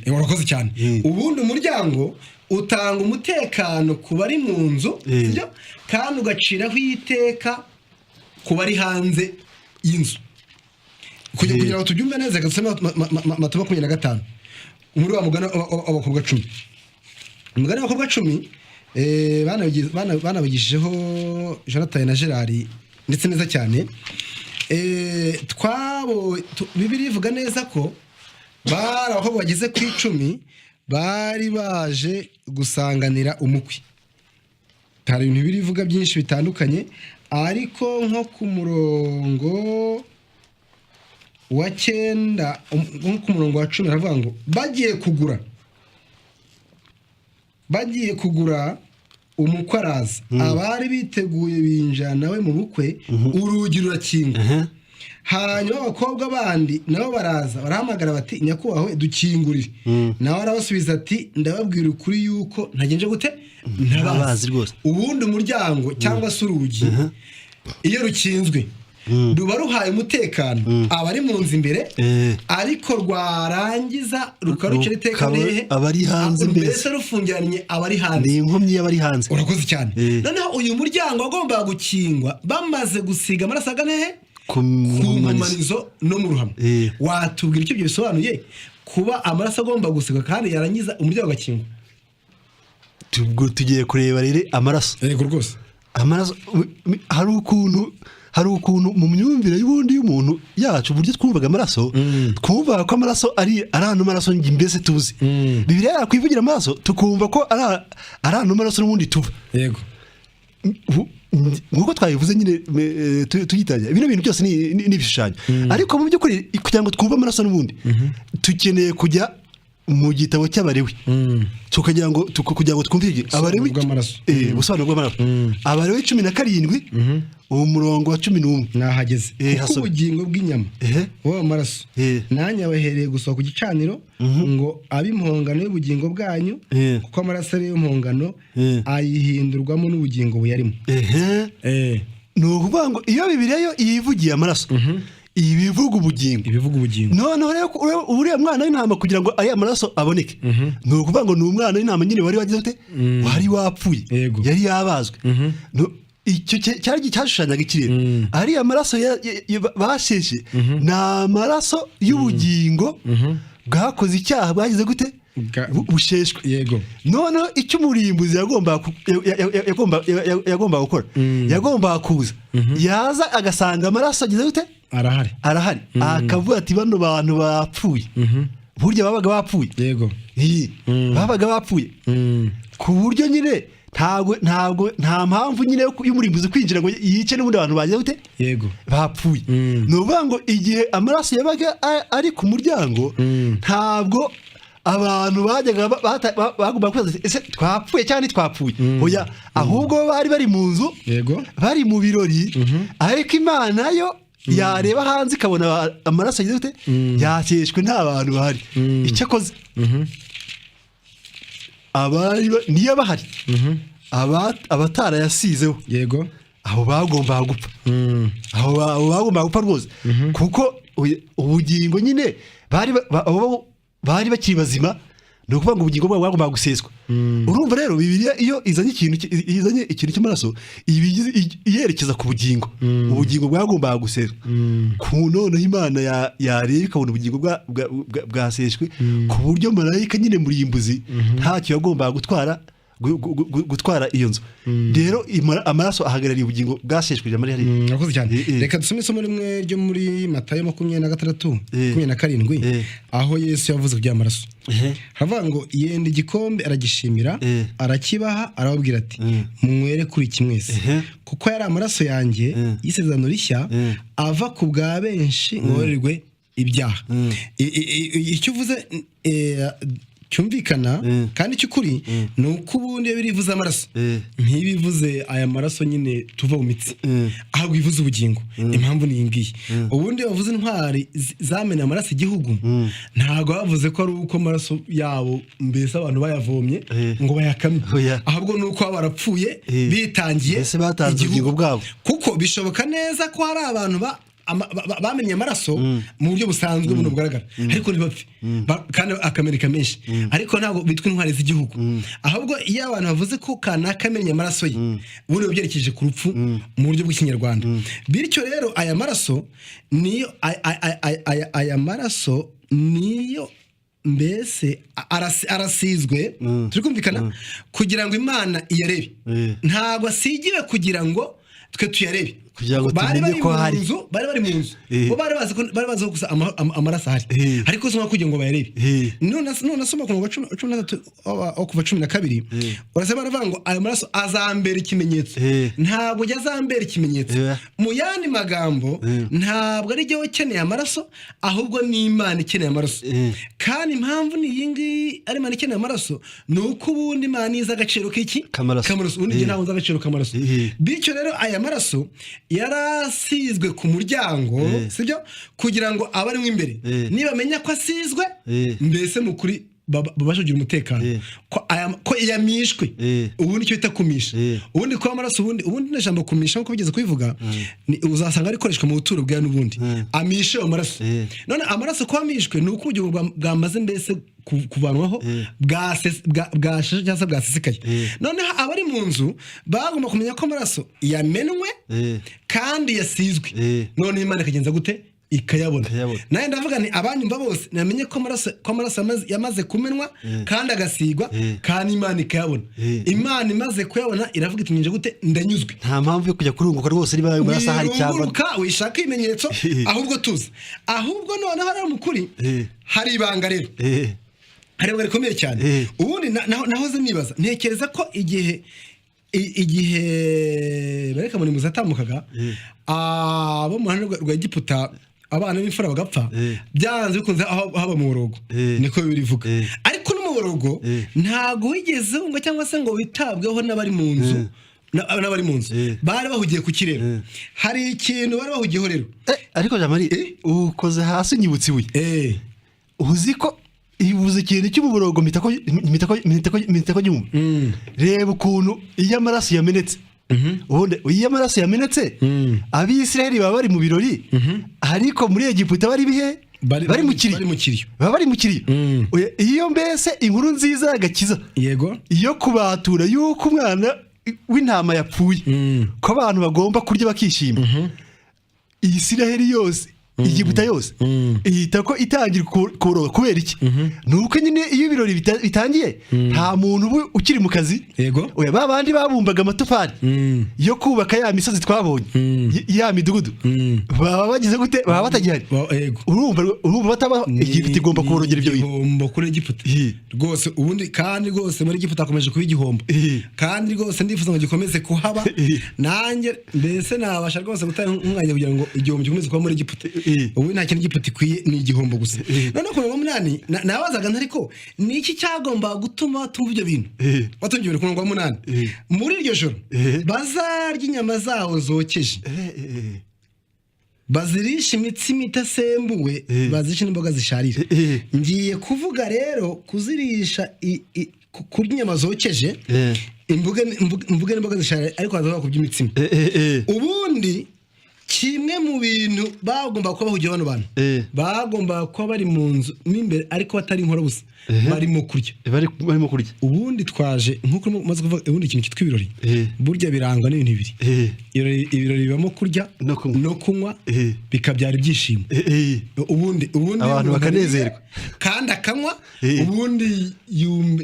Urakoze cyane. Ubundi umuryango utanga umutekano ku bari mu nzu, sibyo? Kandi ugaciraho iteka ku bari hanze y'inzu. Kugira ngo tubyumve neza gasema Matayo 25 muri wa mugana w'abakobwa 10. Umugana w'abakobwa 10 banabigishijeho Jonathan na Gerard ndetse neza cyane. Bibiri ivuga neza ko bari aho bageze ku 10 bari baje gusanganira umukwe. Hari ibintu biri bivuga byinshi bitandukanye, ariko nko ku murongo wa 9 nko ku murongo wa 10 aravuga ngo bagiye kugura umukwe araza, abari biteguye binjira nawe mu bukwe, urugi rurakinga. Hanyuma abakobwa bandi nabo baraza barahamagara bati nyakubahwe dukingurire. Nawe arabasubiza ati ndababwira ukuri yuko ntagenje gute ntabazi rwose. Ubundi umuryango cyangwa se urugi iyo rukinzwe ruba ruhaye umutekano abari mu nzu imbere, ariko rwarangiza rukarucira iteka nehe abari hanze mbese rufungiranye abari hanze. Ni inkomyi y'abari hanze. Urakoze cyane. Noneho uyu muryango agomba gukingwa bamaze gusiga amaraso aganehe ku mpumanizo no mu ruhamo. Watubwira icyo bisobanuye kuba amaraso agomba gusiga kandi yarangiza umuryango agakingwa? Tugiye kureba rero amaraso. Yego rwose. Amaraso hari ukuntu mu myumvire y'ubundi y'umuntu yacu uburyo twumvaga amaraso, twumva ko amaraso ari ahantu amaraso mbese tuzi. Bibiliya yakwivugira amaraso tukumva ko ari ahantu amaraso n'ubundi tuva. Yego. Nkuko twabivuze nyine tuyitangira bino bintu byose ni ibishushanyo, ariko mu by'ukuri kugira ngo twumve amaraso n'ubundi tukeneye kujya mu gitabo cy'Abalewi, kugira ngo twumve Abalewi ubusobanuro bw'amaraso. Abalewi 17 umurongo wa 11 nahageze. Kuko ubugingo bw'inyama w'amaraso nanya bahereye gusohoka ku gicaniro ngo ab'impongano y'ubugingo bwanyu, kuko amaraso ari impongano ayihindurwamo n'ubugingo buyarimo. No kuvuga ngo iyo Bibiliya yo yivugiye amaraso ibivuga ubugingo. Noneho rero uriya mwana w'intama kugira ngo aya maraso aboneke, no kuvuga ngo ni umwana w'intama nyine wari wagize ute wari wapfuye, yari yabazwe. Icyo cyari cyashushanyaga ikirere. Ari amaraso basheshe na amaraso y'ubugingo bwakoze icyaha bwagize gute busheshwe. Yego. Noneho icyo umurimbuzi yagomba gukora, yagomba kuza yaza agasanga amaraso agize gute arahari akavuga ati bano bantu bapfuye. Burya babaga bapfuye. Yego. Babaga bapfuye ku buryo nyine nta mpamvu nyine y'umurimbuzi kwinjira ngo yice n'ubundi abantu bagize gute bapfuye. No kuvuga ngo igihe amaraso yabaga ari ku muryango, ntabwo abantu bajyaga bagomba kwibaza ese twapfuye cyangwa ntitwapfuye. Oya, ahubwo bari bari mu nzu, bari mu birori, ariko Imana yo yareba hanze ikabona amaraso agize gute yakeshwe nta bantu bahari. Icyo akoze niyo bahari abatarayasizeho, yego, aho bagomba gupfa. Aho bagomba gupfa rwose, kuko ubugingo nyine bari bakiri bazima, ni ukuvuga ngo ubugingo bwabo bwagomba guseswa. Urumva rero Bibiliya iyo izanye ikintu cy'amaraso iyerekeza ku bugingo. Ubugingo bwagomba guseswa. Noneho Imana yareba ikabona ubugingo bwaseshwe, ku buryo marayika nyine murimbuzi ntacyo yagomba gutwara iyo nzu. Rero amaraso ahagarariye ubugingo bwasheshwe muri hari. Nakoze cyane. Reka dusome isomo rimwe ryo muri Matayo 26:27 aho Yesu yavuze ku by'amaraso. Havuga ngo yenda igikombe aragishimira, arakibaha, arababwira ati munywere kuri iki mwese, kuko yari amaraso yanjye y'isezerano rishya ava ku bwa benshi ngorerwe ibyaha. Icyo uvuze cyumvikana kandi cy'ukuri ni uko ubundi birivuze amaraso ntibivuze aya maraso nyine tuva mu mitsi ahubwo bivuze ubugingo impamvu ni iyi ngiyi ubundi bavuze intwari zamena amaraso igihugu ntabwo bavuze ko ari uko amaraso yabo mbese abantu bayavomye ngo bayakamye ahubwo ni uko barapfuye bitangiye igihugu bwabo kuko bishoboka neza ko hari abantu bamenye amaraso mu buryo busanzwe buno bugaragara ariko ntibapfe kandi akamerika menshi ariko ntabwo bitwa intwari z'igihugu ahubwo iyo abantu bavuze ko kanaka amenye amaraso ye ubundi byerekeje ku rupfu mu buryo bw'ikinyarwanda bityo rero aya maraso niyo mbese arasizwe turi kumvikana kugira ngo Imana iyarebe ntabwo asigiwe kugira ngo twe tuyarebe bari bari mu nzu bo bari bazi ko gusa amaraso ahari ariko soma kugira ngo bayarebe none asoma ku 13 kuva 12 urasaba baravuga ngo ayo maraso azambera ikimenyetso ntabwo yazambera ikimenyetso mu yandi magambo ntabwo ari jyewe ukeneye amaraso ahubwo ni Imana ikeneye amaraso kandi impamvu ni yingi ari Imana ikeneye amaraso ni uko ubundi Imana iza agaciro k'iki kamaraso ubundi nge ntabwo agaciro kamaraso bityo rero aya maraso yarasizwe ku muryango sibyo kugira ngo abarimo imbere niba menya ko asizwe mbese mu kuri babashugira umutekano ko yamishwe ubundi cyo bita kumisha ubundi ko amaraso ubundi n'ijambo kumisha nko bigeze kubivuga uzasanga arikoreshwa mu buturo bwa n'ubundi amishe amaraso none amaraso ko amishwe ni uko ubugingo bwamaze mbese kuvanwaho bwashije cyangwa bwasesekaye noneho abari mu nzu bagomba kumenya ko amaraso yamenwe kandi yasizwe none Imana ikagenza gute ikayabona naye ndavuga ni abanyumva bose namenye ko amaraso yamaze kumenwa kandi agasigwa kandi Imana ikayabona Imana imaze kuyabona iravuga iti nje gute ndanyuzwe nta mpamvu yo kujya kurunguka rwose niba amaraso ahari cyangwa wishaka ibimenyetso ahubwo tuzi ahubwo noneho ari mukuri hari ibanga rero hari ibanga rikomeye cyane ubundi nahoze nibaza ntekereza ko igihe bareka muri muzatamukaga abo mu ruhande rwa Egiputa abana b'imfura bagapfa byanze bikunze haba mu borogo niko birivuga ariko no mu borogo ntago wigeze ngo cyangwa se ngo witabweho n'abari mu nzu n'abari mu nzu bari bahugiye ku kirero hari ikintu bari bahugiyeho rero ariko Jamari ukoze hasi nyibutsi buye uzi ko ibuze ikintu cy'ububorogo mitako nyuma reba ukuntu iyo amaraso yamenetse ubundi iyo amaraso yamenetse abisiraheli baba bari mu birori ariko muri Egiputa bari bihe bari mu kiriyo baba bari mu kiriyo iyo mbese inkuru nziza y'agakiza yego iyo kubatura yuko umwana w'intama yapfuye ko abantu bagomba kurya bakishima Isiraheli yose Egiputa yose ihita ko itangira koroga kubera iki nuko nyine iyo ibirori bitangiye nta muntu ukiri mu kazi yego oya babandi babumbaga amatafari yo kubaka ya misozi twabonye ya midugudu baba bagize gute baba batagihari urumva bataba Egiputa igomba kuborogera ibyo igomba kuri Egiputa rwose ubundi kandi rwose muri Egiputa akomeje kuba igihombo kandi rwose ndifuza ngo gikomeze kuhaba nanjye mbese nabasha rwose gutanga umwanya kugira ngo igihombo gikomeze kuba muri Egiputa ubu nta kintu Egiputa ikwiye ni igihombo gusa none ku munani nabazaga ntariko niki cyagomba gutuma tumva ibyo bintu batumvira ku 8 muri iryo joro bazarya inyama zawo zokeje bazirisha imitsima itasembuwe bazisha n'imboga zisharira ngiye kuvuga rero kuzirisha kurya inyama zokeje imboga n'imboga zisharira ariko hazavuga ku by'imitsima ubundi kimwe mu bintu bagomba kuba bahugiye bano bantu bagomba kuba bari mu nzu n'imbere ariko batari inkora busa barimo kurya ubundi twaje nkuko maze kuvuga ubundi ikintu cyitwa ibirori burya birangwa n'ibintu bibiri ibirori bibamo kurya no kunywa bikabyara ibyishimo ubundi abantu bakanezerwa kandi akanywa ubundi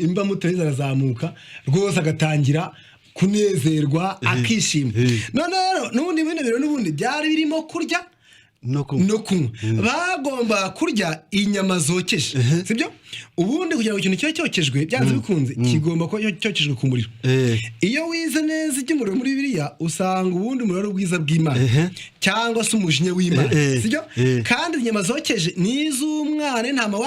imba muteza arazamuka rwose agatangira kunezerwa akishima none rero nubundi bino biro nubundi byari birimo kurya no kunywa bagomba kurya inyama zokeje sibyo ubundi kugira ngo ikintu cyo cyokejwe byanze bikunze kigomba ko cyokejwe ku muriro iyo wize neza iby'umuriro muri Bibiliya usanga ubundi umuriro ubwiza bw'Imana cyangwa se umujinya w'Imana sibyo kandi inyama zokeje n'iz'umwana intama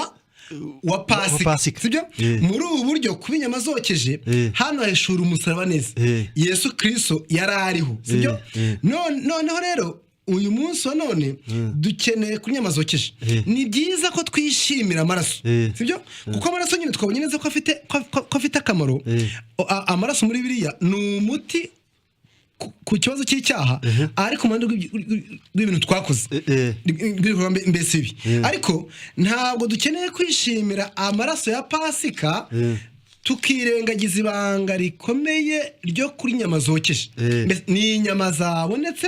wa Pasika sibyo muri ubu buryo kuba inyama zokeje hano heshura umusaraba neza Yesu Kristo yari ariho sibyo noneho rero uyu munsi wa none dukeneye kuri inyama zokeje ni byiza ko twishimira amaraso sibyo kuko amaraso nyine twabonye neza ko afite akamaro amaraso muri Bibiliya ni umuti ku kibazo cy'icyaha ariko mu rw'ibintu twakoze mbese ibi ariko ntabwo dukeneye kwishimira amaraso ya Pasika tukirengagiza ibanga rikomeye ryo kuri inyama zokeje ni inyama zabonetse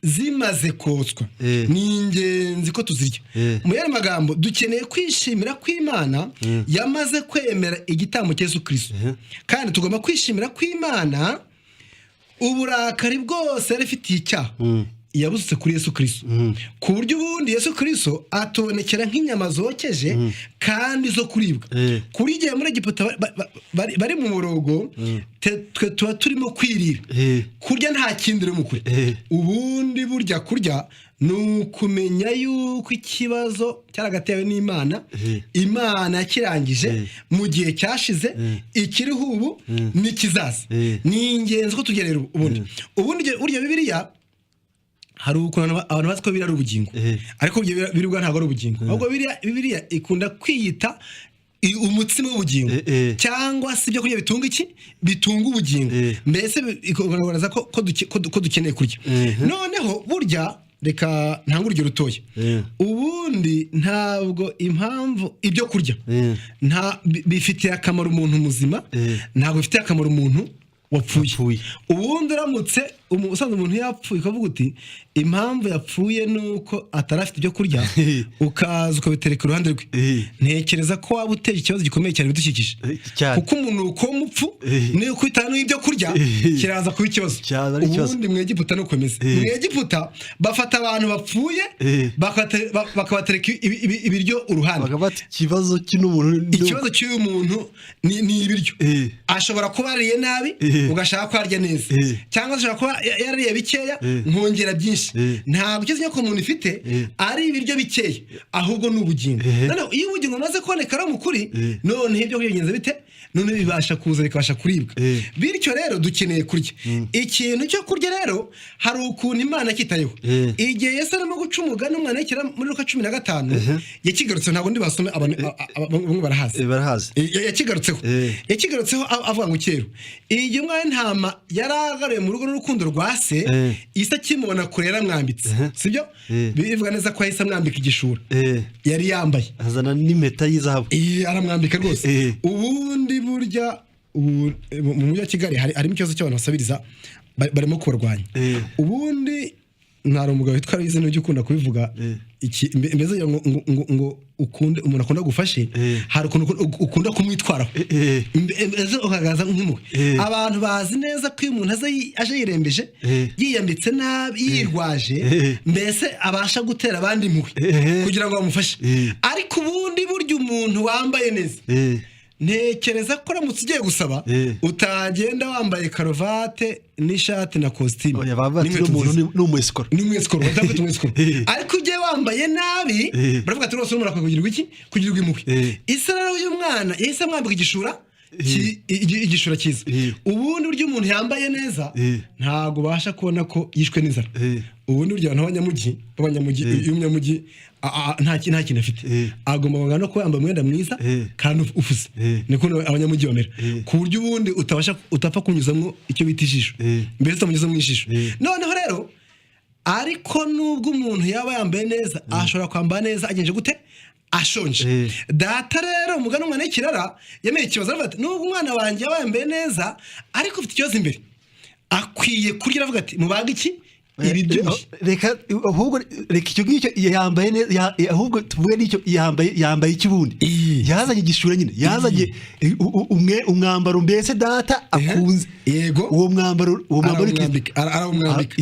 zimaze kotswa ni ingenzi ko tuzirya mu yandi magambo dukeneye kwishimira ko Imana yamaze kwemera igitambo cya Yesu Kristo kandi tugomba kwishimira ko Imana uburakari bwose yarifitiye icyaha yabusutse kuri Yesu Kristo ku buryo ubundi Yesu Kristo atubonekera nk'inyama zokeje kandi zo kuribwa kuri igihe muri Egiputa bari mu murogo twe tuba turimo kwirira kurya nta kindi rero mukuri ubundi burya kurya ni ukumenya yuko ikibazo cyaragatewe n'Imana Imana yakirangije mu gihe cyashize ikiriho ubu n'ikizaza ni ingenzi ko tugerera ubundi burya Bibiliya hari ukuntu abantu bazi ko biri ari ubugingo ariko biribwa ntabwo ari ubugingo ahubwo Bibiliya ikunda kwiyita umutsima w'ubugingo cyangwa se ibyo kurya bitunga ubugingo mbese ikagaragaza ko dukeneye kurya noneho burya reka ntanga urugero rutoya ubundi ntabwo impamvu ibyo kurya bifitiye akamaro umuntu muzima ntabwo bifitiye akamaro umuntu wapfuye ubundi uramutse usanzwe umuntu yapfuye ukavuga uti impamvu yapfuye nuko atarafite ibyo kurya ukaza ukabitereka iruhande rwe ntekereza ko waba uteje ikibazo gikomeye cyane bidushyikije kuko umuntu uko mupfu niyo kwitana n'ibyo kurya kiraza kuba ikibazo ubundi mu Egiputa no kwemeza mu Egiputa bafata abantu bapfuye bakabatereka ibiryo uruhande ikibazo cy'uyu muntu ni ibiryo ashobora kuba ariye nabi ugashaka ko arya neza cyangwa ashobora kuba yariye bikeya nkongera byinshi ntabwo icyo ko umuntu ifite ari ibiryo bikeya ahubwo ni ubugingo noneho iyo ubugingo bumaze kuboneka ari mukuri noneho ibyo kugenza bite none bibasha kuza bikabasha kuribwa bityo rero dukeneye kurya ikintu cyo kurya rero hari ukuntu Imana kitayeho igihe Yesu arimo guca umugani umwana yekera muri Luka 15 yakigarutse ntabwo ndi basome bamwe barahazi yakigarutseho avuga ngo kero igihe umwana ntama yaragaruye mu rugo n'urukundo rwa se isa kimubona kure yaramwambitse sibyo bivuga neza ko yahise amwambika igishura yari yambaye azana n'impeta y'izahabu aramwambika rwose ubundi burya mu mujyi wa Kigali harimo ikibazo cy'abantu basabiriza barimo kubarwanya ubundi ntari umugabo witwa Louise n'ujya ukunda kubivuga mbese ngo ukunde umuntu akunda gufashe hari ukuntu ukunda kumwitwaraho mbese ukagaza nk'imwe abantu bazi neza ko iyo umuntu aje yirembeje yiyambitse nabi yirwaje mbese abasha gutera abandi impuhwe kugira ngo bamufashe ariko ubundi burya umuntu wambaye neza ntekereza ko uramutse ugiye gusaba utagenda wambaye karuvate n'ishati na kositimu n'umwesikoro ariko ugiye wambaye nabi baravuga ati rwose umuntu akakugirirwa iki kugirirwa impuhwe isa rero uyu mwana yahise amwambika igishura cyiza ubundi buryo umuntu yambaye neza ntabwo ubasha kubona ko yishwe n'inzara ubundi buryo abantu b'abanyamujyi nta kintu afite agomba no kuba yambaye umwenda mwiza kandi ufuze niko abanyamujyi bamera ku buryo ubundi utapfa kunyuzamo icyo bita ijisho mbere utamunyuza mu ijisho noneho rero ariko nubwo umuntu yaba yambaye neza ashobora kwambara neza agenje gute ashonje data rero umugani umwana w'ikirara yamenye ikibazo aravuga ati nubwo umwana wanjye yaba yambaye neza ariko ufite ikibazo imbere akwiye kurya aravuga ati mubaga iki reka icyo ngicyo yambaye neza ahubwo tuvuge n'icyo yambaye ikibundi yazanye igishura nyine yazanye umwambaro mbese data akunze yego uwo mwambaro arawumwambika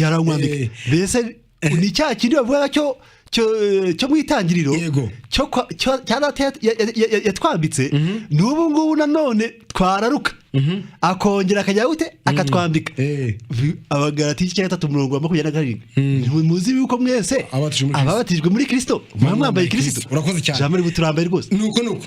mbese ni cya kindi bavuga cyo mu itangiriro cya data yatwambitse n'ubu ngubu nanone twararuka akongera akajya gute akatwambika. Abagalatiya 3:27 muzi yuko mwese ababatijwe muri Kristo mwambaye Kristo. Urakoze cyane. Jamari buturambaye rwose. Nuko none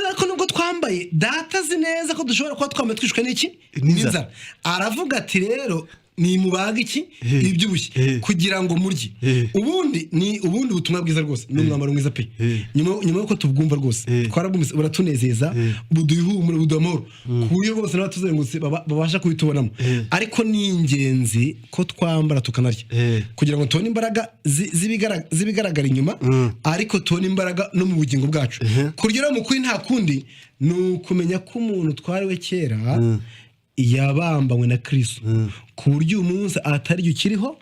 ariko nubwo twambaye data zi neza ko dushobora kuba twambaye twishwe n'iki n'inzara. Aravuga ati rero ni mubaga iki ibyibushye kugira ngo murye. Ubundi butumwa bwiza rwose n'umwambaro mwiza pe. Nyuma yuko tubwumva rwose twarabumvise buratunezeza buduhumure budamoro kuyo bose n'abatuzengutse babasha kubitubonamo. Ariko ni ingenzi ko twambara tukanarya kugira ngo tubone imbaraga zibigaragara inyuma, ariko tubone imbaraga no mu bugingo bwacu. Kurya mu kuri nta kundi ni ukumenya ko umuntu twariwe kera yabambanywe na Kristo ku buryo umunsi atari ukiriho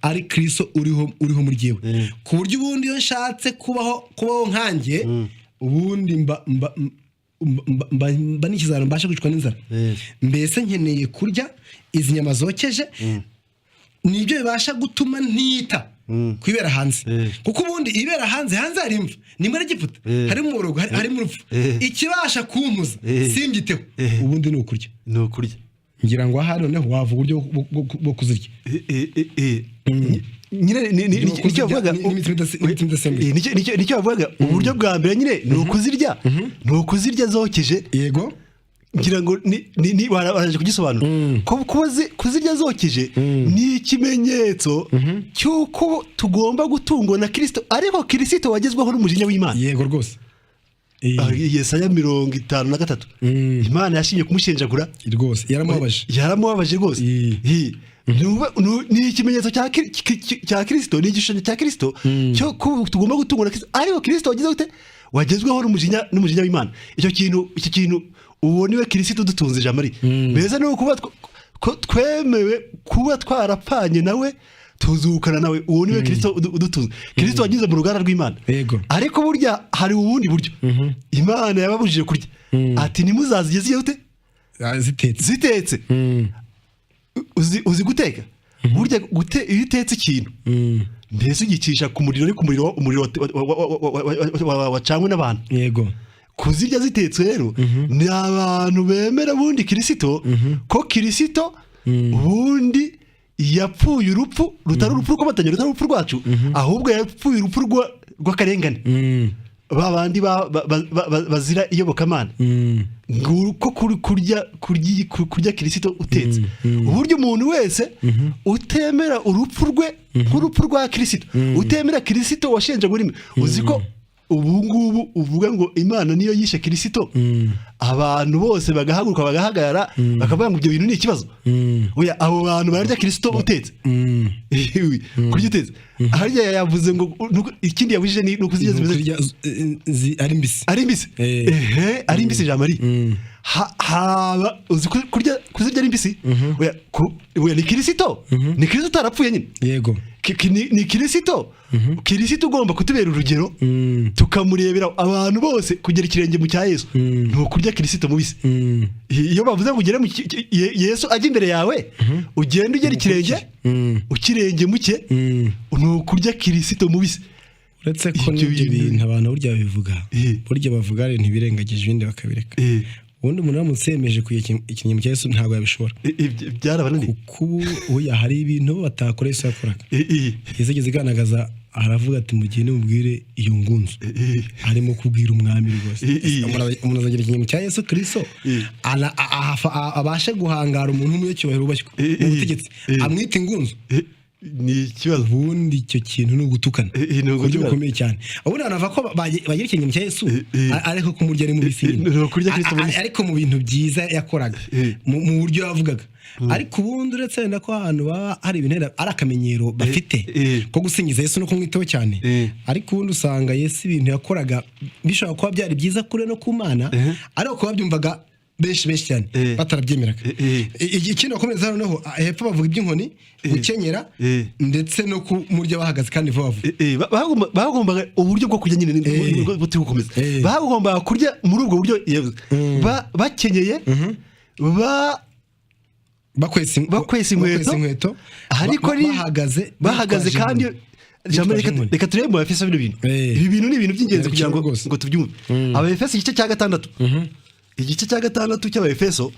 ari Kristo uriho muri jewe, ku buryo ubundi iyo nshatse kubaho nkanjye ubundi mba nikizaro mbasha kwicwa n'inzara. Mbese nkeneye kurya izi nyama zokeje, nibyo bibasha gutuma ntita kwibera hanze, kuko ubundi ibera hanze hari imva nimwe n'igipfuta, hari mu rugo hari mu rupfu, ikibasha kumpuza simbyiteho ubundi ni ukurya. Ngira ngo aha noneho wavuga uburyo bwo kuzirya. Nyine nicyo bavuga uburyo bwa mbere nyine ni ukuzirya zokeje. Yego, ngira ngo ni baraje kugisobanura ko kuzirya zokeje ni ikimenyetso cy'uko tugomba gutungwa na Kristo, ariko Kristo wagezweho n'umujinya w'Imana. Yego rwose. Yesaya 53 Imana yashimye kumushenjagura rwose, yaramubabaje rwose. Ni ikimenyetso cya Kristo, ni igishushanyo cya Kristo cyo tugomba gutungwa na Kristo, ariko Kristo wagezweho n'umujinya w'Imana. Icyo kintu uwo niwe Kristo dutunze jamari. Beza no kuba twemewe kuba twarapanye nawe tuzukana nawe, uwo niwe Kristo udutunze. Kristo wagize mu rugara rw'Imana. Ariko burya hari ubundi buryo Imana yababujije kurya, ati nimuzazigeze ute zitetse. Uzi guteka burya iyo utetse ikintu mbese ugicisha ku muriro, ariko umuriro wacanywe n'abantu. Yego, kuzirya zitetse rero ni abantu bemera bundi Kristo, ko Kristo bundi yapfuye urupfu rutari urupfu rw'abatanya, rutari urupfu rwacu, ahubwo yapfuye urupfu rw'akarengane. Babandi bazira iyobokamana nguko kurya Kristo utetse. Uburyo umuntu wese utemera urupfu rwe nk'urupfu rwa Kristo, utemera Kristo washenje muri uzi ko ubu ngubu uvuga ngo Imana niyo yishe Kristo, abantu bose bagahaguruka bagahagarara bakavuga ngo ibyo bintu ni ikibazo. Oya, abo bantu bararya Kristo utetse. Kurya utetse harya yavuze ngo ikindi yabujije ni ukuzirya ari mbisi. Ari mbisi jamari. Haba uzi kuzirya ari mbisi. Oya ni Kristo utarapfuye nyine. Yego, ni Kristo ugomba kutubera urugero, tukamurebera abantu bose kugera ikirenge mu cya Yesu. Ni ukurya Kristo mubisi. Iyo bavuze ngo ugere Yesu ajya imbere yawe, ugenda ugera ukirenge muke, ni ukurya Kristo mubisi. Uretse ko n'ibyo bintu abantu burya bavuga ntibirengagije ibindi bakabireka. Ubundi umuntu aramutse yemeje ikinyoma cya Yesu ntabwo yabishobora. Byarabananiye kuko hari ibintu batakora Yesu yakoraga. Yizegeze igaragaza, aravuga ati mugende mubwire iyo ngunzu, arimo kubwira umwami rwose. Umuntu azagira ikinyoma cya Yesu Kristo abashe guhangara umuntu w'umunyacyubahiro ubashywe mu butegetsi, amwita ingunzu. Ni ikibazo. Ubundi icyo kintu ni ugutukana ku buryo bukomeye cyane. Ubundi banava ko bagira ikinyoma cya Yesu, ariko kumurya ari mu bisi, ariko mu bintu byiza yakoraga, mu buryo yavugaga. Ariko ubundi uretse wenda ko ahantu baba hari ibintu ari akamenyero bafite ko gusingiza Yesu no kumwitaho cyane, ariko ubundi usanga Yesu ibintu yakoraga bishobora kuba byari byiza kure no ku Mana, ariko kuba byumvaga benshi cyane batarabyemeraga. Ikindi bakomeza noneho hepfo bavuga iby'inkoni, gukenyera ndetse no kumurya bahagaze kandi vuba vuba. Bagombaga uburyo bwo kurya nyine gukomeza. Bagombaga kurya muri ubwo buryo bakenyeye, bakwesa inkweto, ariko bahagaze kandi reka turebe mu Efeso bino bintu. Ibi bintu ni ibintu by'ingenzi kugira ngo tubyumve. Aba Efeso igice cya 6 igice cya gatandatu cy'Abaefeso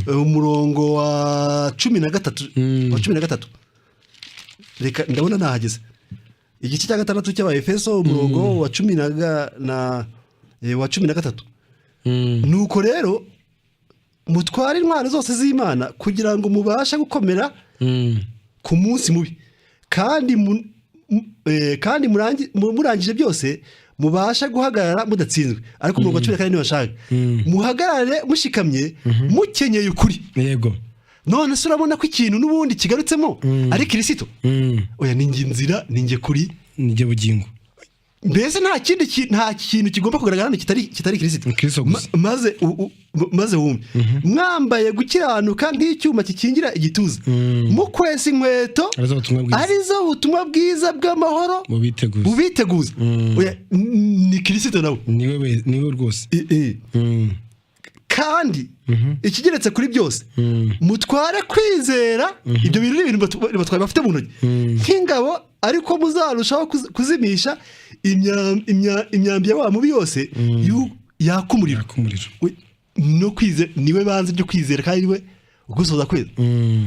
umurongo wa 13 reka ndabona nahageze igice cya gatandatu cy'Abaefeso umurongo wa 13 nuko rero mutware intwaro zose z'Imana kugira ngo mubashe gukomera ku munsi mubi kandi murangije byose mubasha guhagarara mudatsinzwe ariko umurongo wa 14 niyo bashaka muhagarare mushikamye mukenyeye ukuri yego none se urabona ko ikintu n'ubundi kigarutsemo ari Kristo oya ninjye nzira ninjye kuri ninjye bugingo mbese nta kintu kigomba kugaragara kitari Kristo maze wumve mwambaye gukiranuka nk'icyuma kikingira igituza mukwesa inkweto arizo butumwa bwiza bw'amahoro bubiteguza ni Kristo nawe niwe rwose kandi ikigeretse kuri byose mutware kwizera ibyo bintu n'ibintu batwaye bafite mu ntoki nk'ingabo ariko muzarushaho kuzimisha imyambi y'abantu mubi yose yakumurira no kwizera niwe banze byo kwizera kandi niwe ugusoza kweza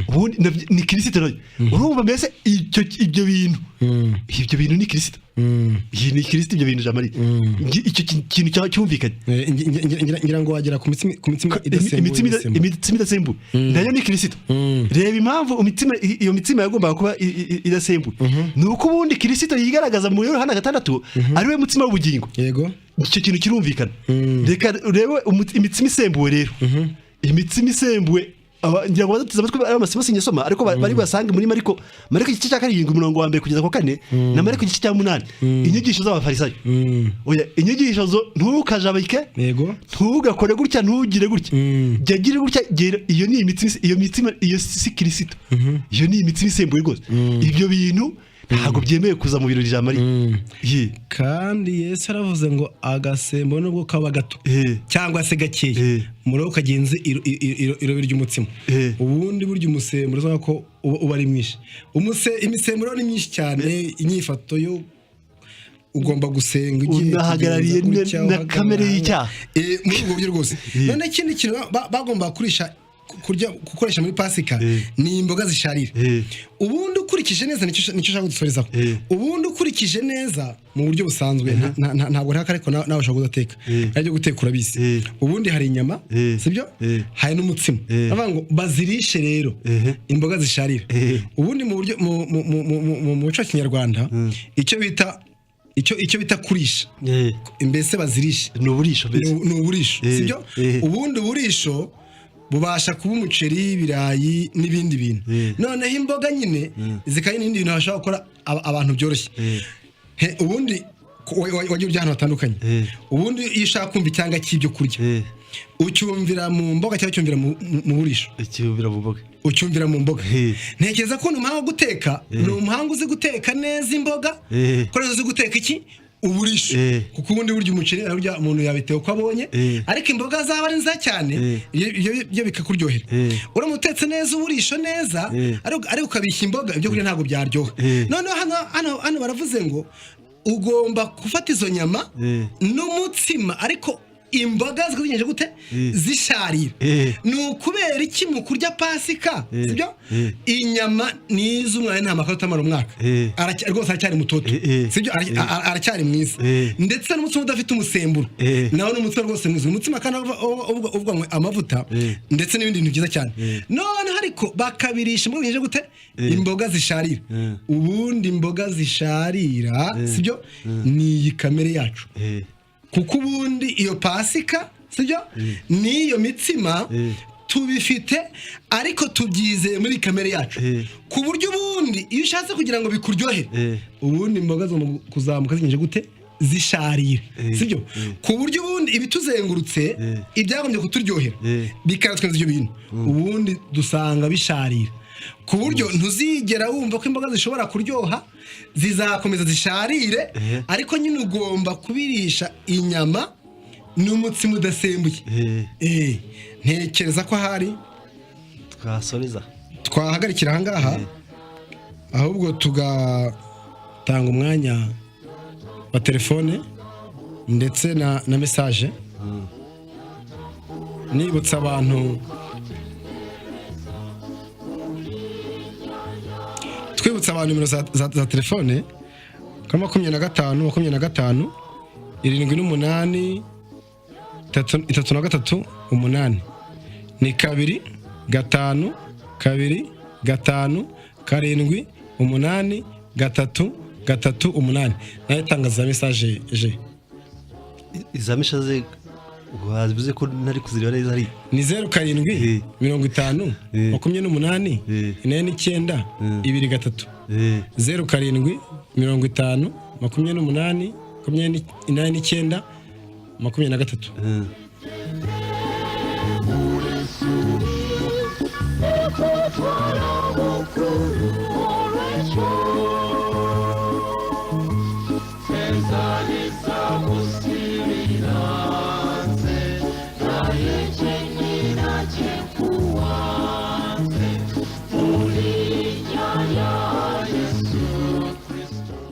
ubundi ni Kristo nawe urumva mbese ibyo bintu ni Kristo iyi ni Kristo ibyo bintu jamari icyo kintu cyumvikanye ngira ngo wagera ku mitsima idasembuye nayo ni Kristo reba impamvu iyo mitsima yagombaga kuba idasembuye nuko ubundi Kristo yigaragaza mu Yohana 6 ari we mutsima w'ubugingo yego icyo kintu kirumvikana reka rebe imitsima isembuwe rero imitsima isembuwe ngira ngo batutiza amatwi ari amasimo sinyesoma ariko bari basange muri Mariko igice cya 7 umurongo wa 1 kugeza ku 4 na Mariko igice cya 8 inyigisho z'abafarisayo oya inyigisho zo ntukajabike yego ntugakore gutya ntugire gutya jagire gutya iyo ni imitsima iyo si Kristo iyo ni imitsima isembuye rwose ibyo bintu ntabwo byemewe kuza mu birori jamari kandi Yesu aravuze ngo agasembo nubwo kaba gato cyangwa se gakeye muri ukagenze irobe ry'umutsima ubundi buryo umusembo urabona ko uba ari mwinshi imisemburo ni myinshi cyane inyifato yo ugomba gusenga unahagarariye na kamere y'icyaha muri ubwo buryo rwose none ikindi kintu bagomba gukoresha muri Pasika ni imboga zisharira ubundi ukurikije neza nicyo ushaka gusorezaho ubundi ukurikije neza mu buryo busanzwe ntabwo ntaka ariko nawe ushaka kudateka ari byo guteka urabizi ubundi hari inyama sibyo hari n'umutsima bavuga ngo bazirishe rero imboga zisharira ubundi mu buryo mu muco wa Kinyarwanda icyo bita kurisha mbese bazirishe ni uburisho sibyo ubundi uburisho bubasha kuba umuceri ibirayi n'ibindi bintu noneho imboga nyine zikaye n'ibindi bintu bashaka gukora abantu byoroshye ubundi wagira ujya ahantu hatandukanye ubundi iyo ushaka kumva icyanga cy'ibyo kurya ucyumvira mu mboga cyangwa ucyumvira mu burisho ucyumvira mu mboga ntekereza ko umuhanga wo guteka ni umuhanga uzi guteka neza imboga ko uzi guteka iki uburisho kuko ubundi burya umuceri arya umuntu yabitewe uko abonye ariko imboga zaba ari nziza cyane iyo bikakuryohera uramutetse neza uburisho neza ariko ukabishya imboga ibyo kurya ntabwo byaryoha noneho hano baravuze ngo ugomba gufata izo nyama n'umutsima ariko imboga zikugenje gute zisharira ni ukubera iki mu kurya Pasika sibyo inyama nizo umwana nta makaro tamara umwaka rwose aracyari mutoto sibyo aracyari mwiza ndetse n'umutsima udafite umusemburo nawo n'umutsima rwose mwiza umutsima kandi uvuga ngo amavuta ndetse n'ibindi bintu byiza cyane none ariko bakabirisha mu bigenje gute imboga zisharira ubundi imboga zisharira sibyo ni iyi kamere yacu kuko ubundi iyo Pasika sibyo niyo mitsima tubifite ariko tubyizeye muri kamere yacu ku buryo ubundi iyo ushatse kugira ngo bikuryohere ubundi imboga zo kuzamuka zigenje gute zisharira sibyo ku buryo ubundi ibituzengurutse ibyagombye kuturyohera bikaratwenza ibyo bintu ubundi dusanga bisharira ku buryo ntuzigera wumva ko imboga zishobora kuryoha zizakomeza zisharire ariko nyine ugomba kubirisha inyama n'umutsima udasembuye ntekereza ko hari twahagarikira ahangaha ahubwo tugatanga umwanya wa telefone ndetse na mesaje nibutsa abantu twibutsa abantu nimero za telefone ka 25 25 78 33 8 ni 2 5 2 5 7 8 3 8 nayo tangaza message je izamishaze wabivuze ko ntari kuzireba neza ari ni 07 50 28 49 23 07 50 28 49 23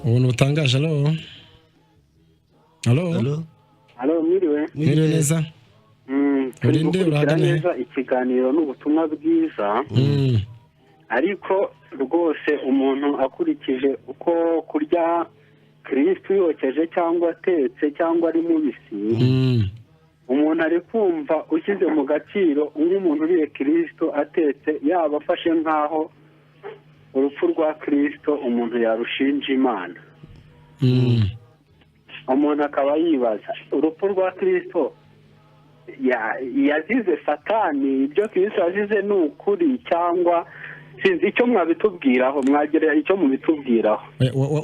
ubuntu butangaje. Halo mwiriwe neza urinde urahagana neza ikiganiro n'ubutumwa bwiza ariko rwose umuntu akurikije uko kurya Kristo yokeje cyangwa atetse cyangwa ari mubisi umuntu ari kumva ushyize mu gaciro nk'umuntu uriye Kristo atetse yaba afashe nkaho urupfu rwa Kristo umuntu yarushinja Imana. Umuntu akaba yibaza urupfu rwa Kristo yazize Satani, ibyo Kristo yazize ni ukuri cyangwa sinzi icyo mwabitubwiraho, mwagira icyo mubitubwiraho.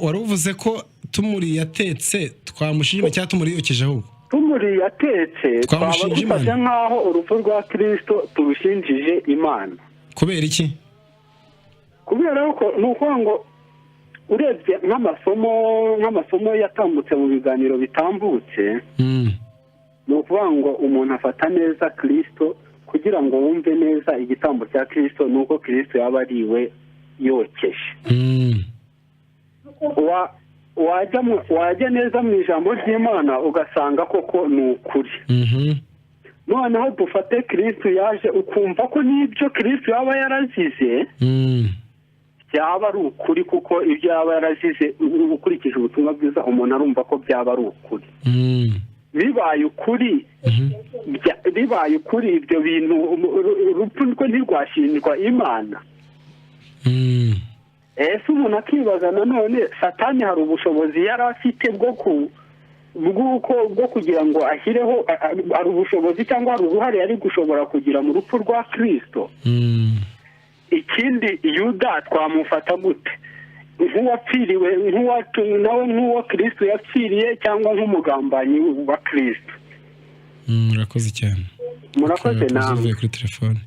Waruvuze ko tumuri yatetse twamushije cyangwa tumuri yokeje ahubwo? Tumuri yatetse twamushinje Imana nkaho urupfu rwa Kristo turushinjije Imana. Kubera iki? Kubera ko nuko ngo urebye nk'amasomo yatambutse mu biganiro bitambutse ni ukuvuga ngo umuntu afata neza Kristo kugira ngo wumve neza igitambo cya Kristo nuko Kristo yaba ariwe yokeje. Wajya neza mu ijambo ry'Imana ugasanga koko ni ukuri. Noneho dufate Kristo yaje ukumva ko n'ibyo Kristo yaba yarazize byaba ari ukuri, kuko ibyo yaba yarazize ukurikije ubutumwa bwiza umuntu arumva ko byaba ari ukuri. Bibaye ukuri ibyo bintu urupfu rwe ntirwashinjwa Imana. Ese umuntu akibaza nanone Satani hari ubushobozi yari afite bwo kugira ngo ashyireho, hari ubushobozi cyangwa hari uruhare yari gushobora kugira mu rupfu rwa Kristo? Ikindi Yuda twamufata gute? Nk'uwapfiriwe nawe nk'uwo Kristo yapfiriye cyangwa nk'umugambanyi wa Kristo? Murakoze cyane. Murakoze namwe. Kuri telefone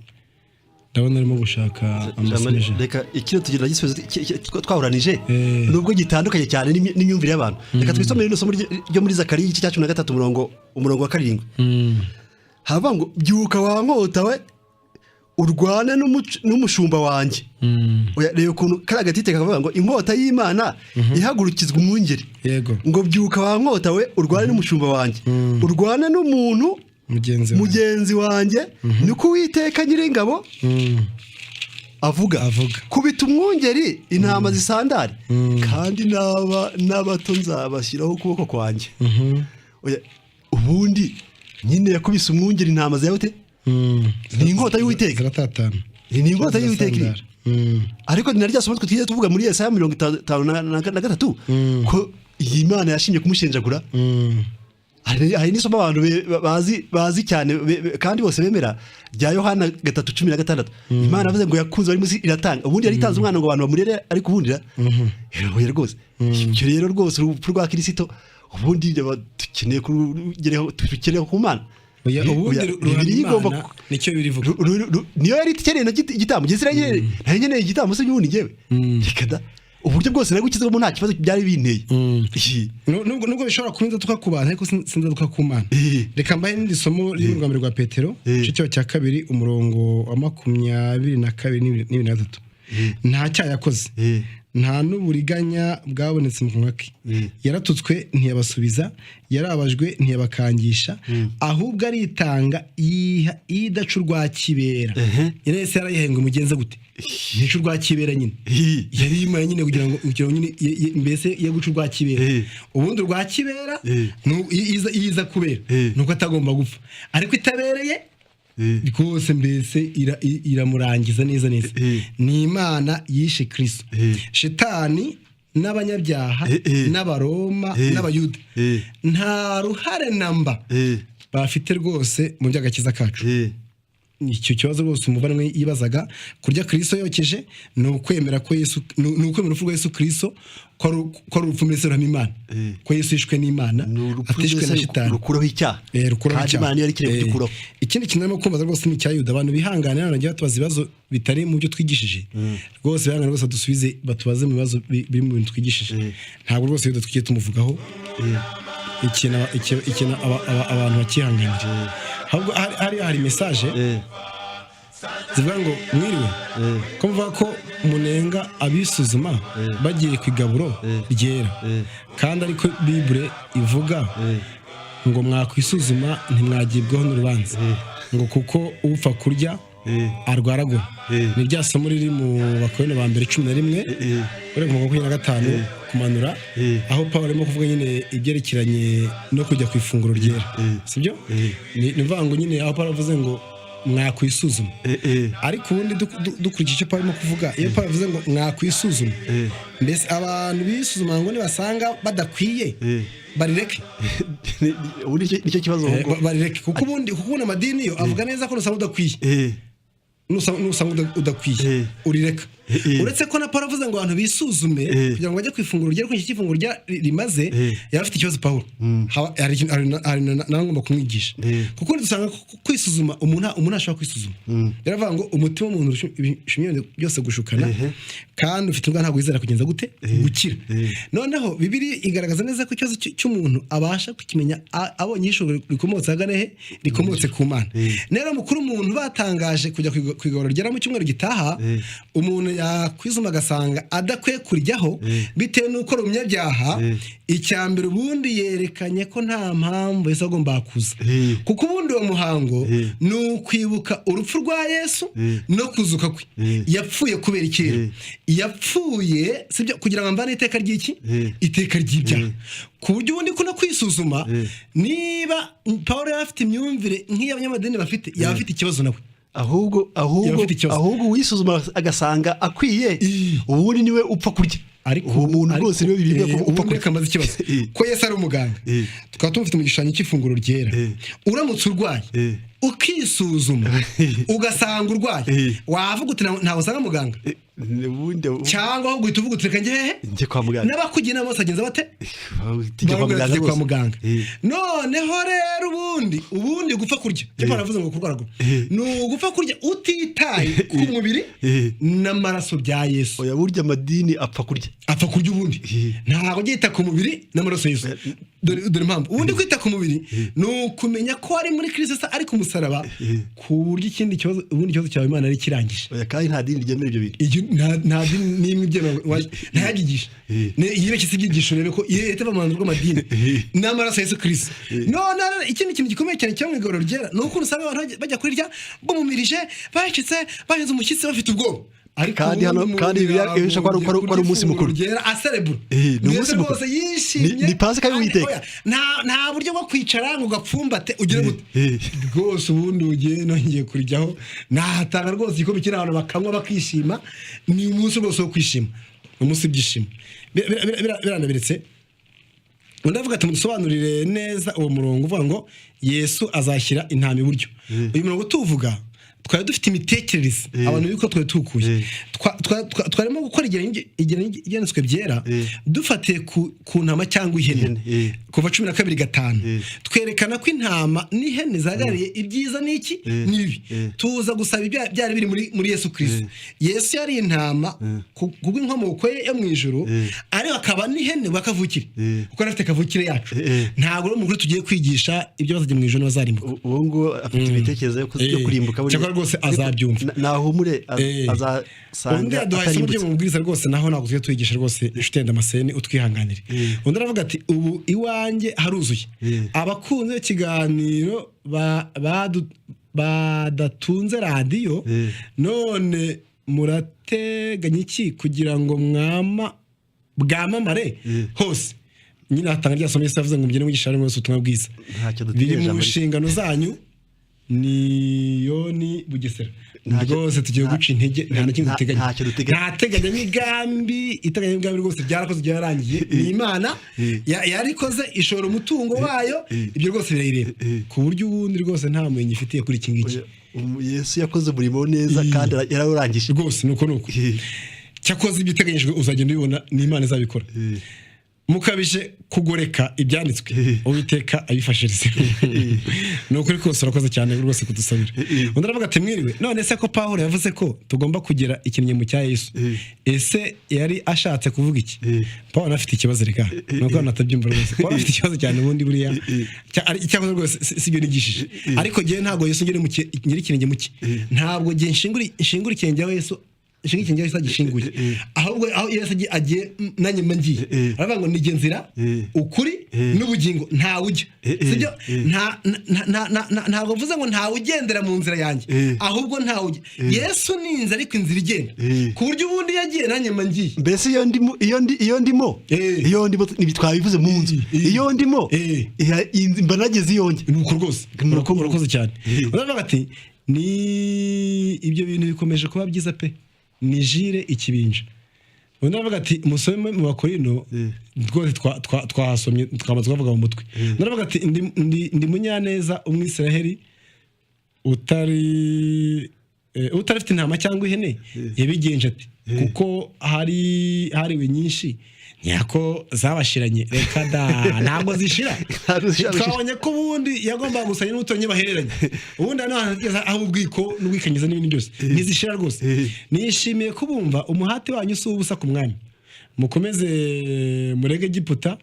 ndabona arimo gushaka amasemeje. Reka ikintu tugira gisubizo twahuranije nubwo gitandukanye cyane n'imyumvire y'abantu. Reka twisomere no somo ryo muri Zakariya igice cya 13 umurongo wa 7. Hava ngo byuka wa nkota we urwane n'umushumba wanjye. Rero ukuntu karagatite kavuga ngo inkota y'Imana ihagurukizwa umwungeri. Yego. Ngo byuka wa nkota we urwane n'umushumba wanjye. Urwane n'umuntu mugenzi wanjye niko Uwiteka Nyiringabo avuga. Kubita umwungeri intama zisandare kandi n'abato nzabashyiraho ukuboko kwanjye. Ubundi nyine yakubise umwungeri intama zawe te ni inkota y'Uwiteka. Ni inkota y'Uwiteka. Ariko ninarya somo twiye tuvuga muri Yesaya 53 ko iyi Imana yashimye kumushenjagura. Hari nisomo abantu bazi cyane kandi bose bemera rya Yohana 3:16. Imana avuze ngo yakunze ari muzi iratanga. Ubundi yari itanze umwana ngo abantu bamurere ariko ubundira. Rero rwose icyo rero rwose urupfu rwa Kristo ubundi dukeneye tukeneye ku Mana. Ubundi igomba nicyo birivuga. Niyo yari ikeneye igitambo gisiranye nanye igitambo se y'ubundi ngewe. Rikada uburyo bwose nagukizemo nta kibazo byari binteye. Nubwo bishobora kurinda tukakubana ariko sinza tukakumana. Reka mbaye n'indi somo y'urugambiro rwa Petero cyo cya 2 umurongo wa 22 n'ibintu 3. Nta cyaha yakoze nta n'uburiganya bwabonetse mu kanwa ke yaratutswe ntiyabasubiza yarabajwe ntiyabakangisha ahubwo aritanga idaca urwa kibera nyine se yarayihengwe mugenza gute nticu urwa kibera nyine yari yimara nyine kugira ngo nyine mbese yo guca urwa kibera ubundi urwa kibera iza kubera nuko atagomba gupfa ariko itabereye rwose mbese iramurangiza neza neza ni Imana yishe Kristo Shetani n'abanyabyaha n'abaroma n'abayuda nta ruhare namba bafite rwose mu by'agakiza kacu icyo kibazo rwose umuvandimwe yibazaga kurya Kristo yokeje ni ukwemera ko Yesu ni ukwemera urupfu rwa Yesu Kristo ko ari urupfu mbese ruhama Imana ko Yesu yishwe n'Imana atishwe na Shetani rukuraho icyaha kandi Imana yari ikiriye kugikuraho ikindi kintu arimo kumbaza rwose ni icyayuda abantu bihangane none ngiye batubaza ibibazo bitari mu byo twigishije rwose bihangane rwose dusubize batubaze mu bibazo biri mu bintu twigishije ntabwo rwose yuda tugiye tumuvugaho ikintu abantu bakihanganira ahubwo hari message zivuga ngo mwiriwe ko mvuga ko munenga abisuzuma bagiye ku igaburo ryera kandi ariko Bible ivuga ngo mwakwisuzuma ntimwagibwaho n'urubanza ngo kuko upfa kurya arwaragura ni rya somo riri mu Bakorino ba mbere 11 uri mu 25 kumanura aho Paulo arimo kuvuga nyine ibyerekeranye no kujya ku ifunguro ryera sibyo ni vango nyine aho Paulo avuze ngo mwakwisuzuma ariko ubundi dukurikije icyo Paulo arimo kuvuga iyo Paulo avuze ngo mwakwisuzuma mbese abantu bisuzuma ngo nibasanga badakwiye barireke ubundi nicyo kibazo barireke kuko ubundi kuko amadini yo avuga neza ko nusanga udakwiye nusanga udakwiye urireka uretse ko na Paulo avuze ngo abantu bisuzume kugira ngo bajye kwifungura rye kwinshi cyifunguro rya rimaze yarafite ikibazo Paulo hari nangomba kumwigisha kuko dusanga kwisuzuma umuntu ashobora kwisuzuma yaravuga ngo umutima w'umuntu ushimye byose gushukana kandi ufite ubwa ntabwo wizera kugenza gute gukira noneho Bibiri igaragaza neza ko ikibazo cy'umuntu abasha kukimenya abonye ishobora rikomotse aganehe rikomotse ku Mana nero mukuru umuntu batangaje kujya kwigorora ryera mu cyumweru gitaha umuntu yakwizuma agasanga adakwiye kuryaho bitewe n'uko ari umunyabyaha icyambere ubundi yerekanye ko nta mpamvu Yesu agomba kuza kuko ubundi uwo muhango ni ukwibuka urupfu rwa Yesu no kuzuka kwe yapfuye kubera ikirere yapfuye sibyo kugira ngo mbane iteka ry'iki iteka ry'ibyaha ku buryo ubundi ko no kwisuzuma niba Paulo yafite imyumvire nk'iy'abanyamadini bafite yafite ikibazo nawe ahubwo wisuzuma agasanga akwiye ubundi niwe upfa kurya ariko umuntu rwose niwe bibibwa ko upfa kurya kamaze ikibazo ko Yesu ari umuganga tukaba tumufite mu gishushanyo cy'ifunguro ryera uramutse urwaye ukisuzuma ugasanga urwaye wavuga uti ntawe usanga muganga cyangwa ahubwo uhita uvuga uti reka njye kwa muganga n'abakugira inama bose agenza bate njye kwa muganga noneho rero ubundi gupfa kurya cyo baravuze ngo kurwaragura ni ugupfa kurya utitaye ku mubiri n'amaraso bya Yesu oya burya amadini apfa kurya ubundi ntabwo gita ku mubiri n'amaraso Yesu dore impamvu ubundi kwita ku mubiri ni ukumenya ko ari muri Kristo ari ku musaraba ku buryo ikindi kibazo ubundi kibazo cyawe Imana ari kirangije oya kandi nta dini ryemera ibyo bintu nta dini n'imwe byemera ntayagigisha yibe kisigigisho rero ko yete bamanza rw'amadini n'amaraso Yesu Kristo none ikindi kintu gikomeye cyane cyangwa igororo ryera no uko usanga abantu bajya kurirya bamumirije bacitse bahenze umushyitsi bafite ubwoba kandi birisha ko ari umunsi mukuru aserebura ni umunsi mukuru ni Pasika y'Uwiteka nta buryo bwo kwicara ngo gapfumbate ugire gute rwose ubundi ugiye nongeye kurijyaho nahatanga rwose igikombe kiri abantu bakanywa bakishima ni umunsi rwose wo kwishima umunsi byishimo biranaberetse ndavuga ati mudusobanurire neza uwo murongo uvuga ngo Yesu azashyira intama iburyo uyu murongo tuvuga twari dufite imitekerereze abantu biko twari tukuye twarimo gukora igeretswe byera dufatiye ku ntama cyangwa ihene kuva 12:5 twerekana ko intama n'ihene zagariye ibyiza n'iki nibi tuza gusaba byari biri muri Yesu Kristo Yesu yari intama kubwo inkomoko yo mu ijuru ariko akaba n'ihene bakavukire kuko afite kavukire yacu ntabwo rero mukuru tugiye kwigisha ibyo bazajya mu ijuru bazarimbuka uwo ngo afite ibitekerezo yo kurimbuka rwose azabyumva nahumure azasanga undi yaduhaye isomo ryo mu mubwiriza rwose naho ntabwo tujya twigisha rwose inshuti yenda amaseni utwihanganire undi aravuga ati ubu iwanjye haruzuye abakunze ikiganiro badatunze radiyo none murateganya iki kugira ngo bwamamare hose nyine hatanga rya somo yavuze ngo mugire mwigisha wese ubutumwa bwiza biri mu nshingano zanyu ni Bugesera rwose tugiye guca intege nta na kimwe duteganya iteganya rwose byarakoze byararangiye ni Imana yarikoze ishora umutungo wayo ibyo rwose birayireba ku buryo ubundi rwose nta mwenye ifitiye kuri iki ngiki Yesu yakoze umurimo neza kandi yarawurangije rwose nuko cyakoze ibiteganyijwe uzagenda ubibona ni Imana izabikora mukabije kugoreka ibyanditswe Uwiteka abifashirize nukuri kose urakoze cyane rwose kudusabira undi aravuga ati mwiriwe none se ko Pawulo yavuze ko tugomba kugira ikimenyetso cya Yesu ese yari ashatse kuvuga iki Pawulo afite ikibazo reka nuko natabyumva rwose Pawulo afite ikibazo cyane ubundi buriya cyakoze rwose sibyo nigishije ariko gihe ntago Yesu ngire nyiri kirenge muke ntabwo gihe nshingura ikirenge aho Yesu Shingi Yesu agishinguye ahubwo aho Yesu agiye nanye mangiye aravuga ngo nige nzira ukuri n'ubugingo nta ujya sibyo ntabwo vuze ngo nta ugendera mu nzira yanjye ahubwo nta ujya Yesu ni inzira ariko inzira igenda ku buryo ubundi yagiye nanye mangiye mbese iyo ndimo nibitwabivuze mu nzu iyo ndimo mba nageze iyonge nuko rwose urakoze cyane uravuga ati ni ibyo bintu bikomeje kuba byiza pe Nijire ikibinja undi avuga ati musome mu Bakorino rwose twahasomye twamaze kuvuga mu mutwe naravuga ati ndi munyaneza umwisiraheli utarifite intama cyangwa ihene yabigenje ati kuko hariwe nyinshi nyako zabashiranye reka da ntabwo zishira twabonye ko ubundi yagomba gusanya n'utonye bahereranye ubundi aho ubwiko n'ubwikanyiza n'ibindi byose ntizishira rwose nishimiye kubumva umuhati wanyu si ubusa ku mwami mukomeze murege Egiputa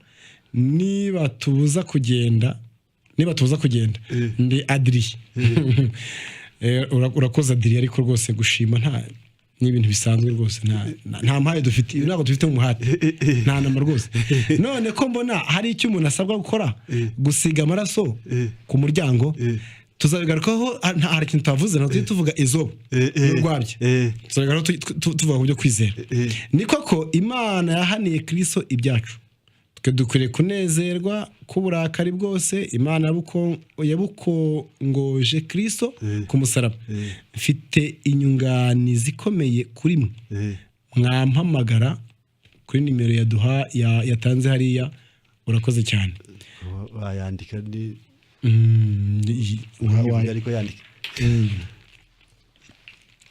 niba tubuza kugenda ndi Adri urakoze Adri ariko rwose gushima nta ni ibintu bisanzwe rwose nta mpaye dufite ntabwo dufite umuhati nta nama rwose none ko mbona hari icyo umuntu asabwa gukora gusiga amaraso ku muryango tuzabigarukaho hari ikintu tavuze ntabwo tuvuga izo n'urwabye tuzabigarukaho tuvuga ku byo kwizera ni koko Imana yahaniye Kristo ibyacu twe dukwiriye kunezerwa k'uburakari bwose Imana yabukongoje Kristo ku musaraba mfite inyunganizi ikomeye kuri mwe mwampamagara kuri nimero yatanze hariya urakoze cyane wayandika ni ariko yandika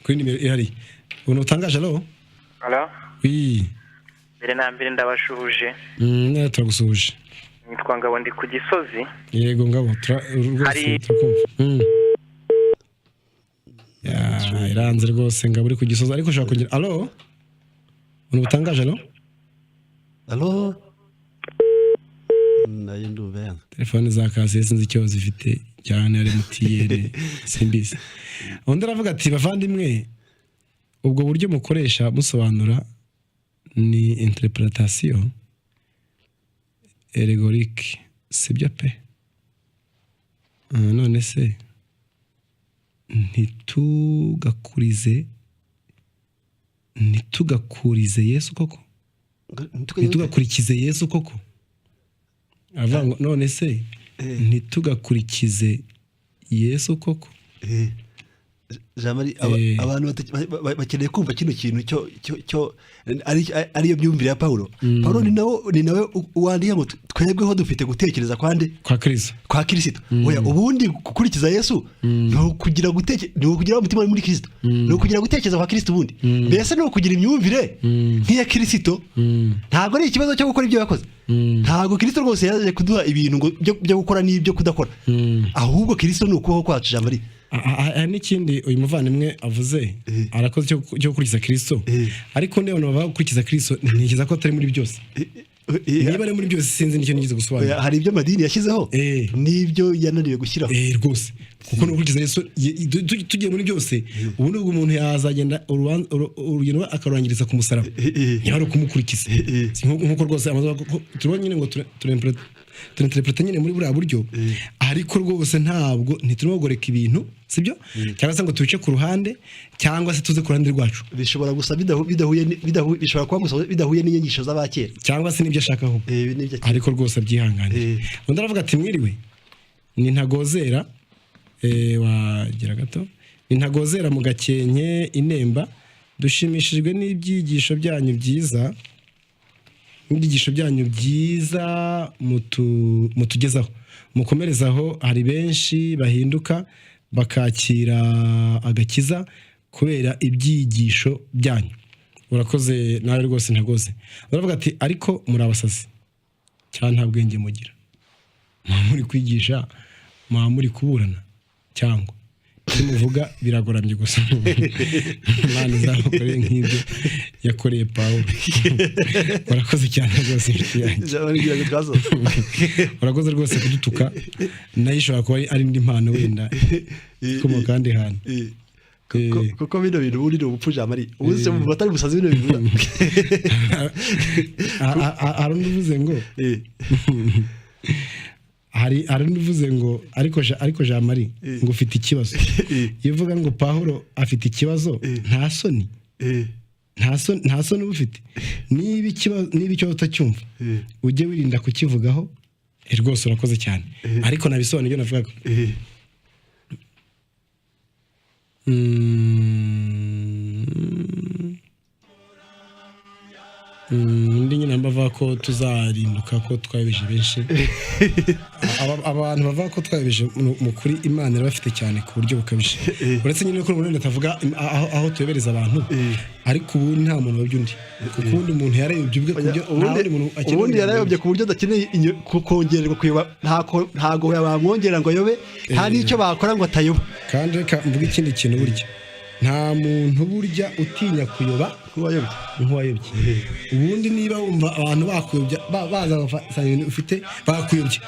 kuri nimero ihari uno utangaje alo oui mbere na mbere ndabashuhuje turagusuhuje nitwa Ngabo ndi ku Gisozi yego Ngabo rwose turakumva iranze rwose Ngabo uri ku Gisozi ariko ushaka kugira alo uno utangaje alo nayo ndumva telefone za kase sinzi icyo zifite cyane ari MTN simbizi undi aravuga ati bavandimwe ubwo buryo mukoresha musobanura ni interpretation allegorique sibyo pe none se ntitugakurize Yesu koko ntitugakurikize Yesu koko avango none se ntitugakurikize Yesu koko Jamari abantu bakeneye kumva kino kintu cyo ariyo myumvire ya Paulo ni nawe wandika ngo twebweho dufite gutekereza kwande kwa Kristo oya ubundi gukurikiza Yesu no kugira umutima muri Kristo no kugira gutekereza kwa Kristo ubundi mbese no kugira imyumvire nk'iya Kristo ntabwo ari ikibazo cyo gukora ibyo yakoze ntabwo Kristo rwose yaje kuduha ibintu byo gukora n'ibyo kudakora ahubwo Kristo ni ukubaho kwacu Jamari n'ikindi uyu muvandimwe avuze arakoze cyo gukurikiza Kristo ariko none baba gukurikiza Kristo ntikiza ko atari muri byose niba ari muri byose sinzi nicyo nigize gusobanura. Hari ibyo amadini yashyizeho n'ibyo yananiwe gushyiraho rwose kuko n'ukurikiza Yesu tugiye muri byose ubundi ubwo umuntu yazagenda urugendo akarangiriza ku musaraba niba ari ukumukurikiza nkuko rwose turabona nyine ngo turinterpreta nyine muri buriya buryo ariko rwose ntabwo ntiturimo goreka ibintu sibyo cyangwa se ngo tubice ku ruhande cyangwa se tuze ku ruhande rwacu bishobora gusa bishobora kuba gusa bidahuye n'inyigisho z'abakera cyangwa se n'ibyo ashakaho ariko rwose byihangane undi aravuga ati mwiriwe ni ntagozera wagira gato ni ntagozera mu Gakenke Inemba dushimishijwe n'ibyigisho byanyu byiza mutugezaho mukomerezaho hari benshi bahinduka bakakira agakiza kubera ibyigisho byanyu urakoze nawe rwose ntagoze uravuga ati ariko muri abasazi cyane nta bwenge mugira muri kwigisha muri kuburana cyangwa muvuga biragoramye gusa Imana izamukoreye nk'ibyo yakoreye Pawulo urakoze cyane rwose urakoze rwose kudutuka nayo ishobora kuba ari indi mpano wenda ikomoka kandi hantu kuko bino bintu uri ubupfuje amari ubuze mu batari busazi bino bintu aravuze ngo hari n'uvuze ngo ariko Jean Marie ngo ufite ikibazo yivuga ngo Pawulo afite ikibazo nta soni uba ufite niba ikibazo utacyumva ujye wirinda kukivugaho rwose urakoze cyane ariko nabisobanura ibyo navugaga undi nyine mbava ko tuzarinduka ko twabeje benshi abantu bava ko twabeje mu kuri Imana irabafite cyane ku buryo bukabije uretse nyine ko umuntu atavuga aho tuyobereza abantu ariko ubu nta muntu wabyo undi kuko undi muntu yarayobye ubwe kubyo ubundi yarayobye ku buryo adakeneye kongererwa kuyoba ntago yabamwongera ngo ayobe nta n'icyo bakora ngo atayoba kandi reka mvuga ikindi kintu burya nta muntu burya utinya kuyoba nk'uwayobye ubundi niba wumva abantu bakuyobya baza bafasanya ibintu ufite bakuyobye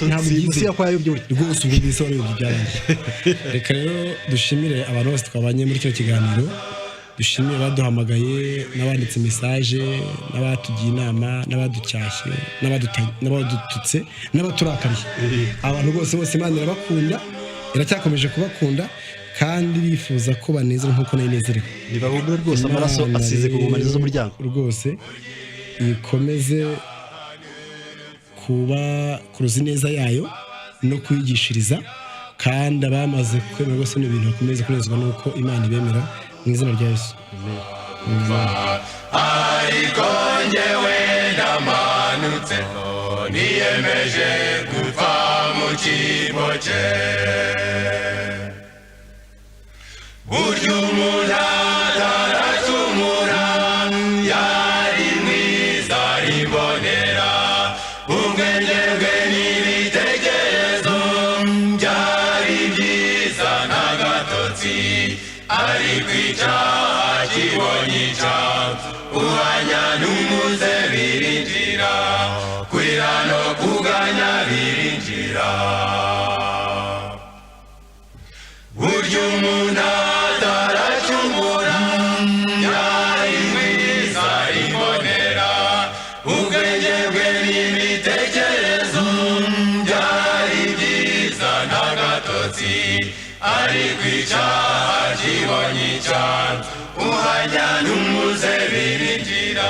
ntabwo byiza rwose ubu bisobanura byarangiye reka rero dushimire abantu bose twabanye muri kino kiganiro dushimire baduhamagaye n'abanditse message n'abatugiye inama n'abaducyashye n'abadututse n'abaturakariye abantu bose Imana irabakunda iracyakomeje kubakunda kandi bifuza ko banezera nkuko nayinezerewe nibahumure rwose amaraso asize ku nkomanizo z'umuryango rwose ikomeze kuba kuruzi neza yayo no kwigishiriza kandi abamaze kwemera rwose n'ibintu bakomeze kunezwa nuko Imana ibemera mu izina rya Yesu ariko njyewe ndamanutse niyemeje gupfa mu cyimbo cye burya umuntu ataracumura yari mwiza ribonera ubwenge bwe n'ibitekerezo byari byiza n'agatotsi ariko icyaha kibonye icyaha uhanya n'umuze birinjira kurira no kuganya birinjira burya umuntu ataracumura yari mwiza ribonera ubwenge bwe n'ibitekerezo byari byiza n'agatotsi ariko icyaha kibonye icyaha uhanya n'umuze birinjira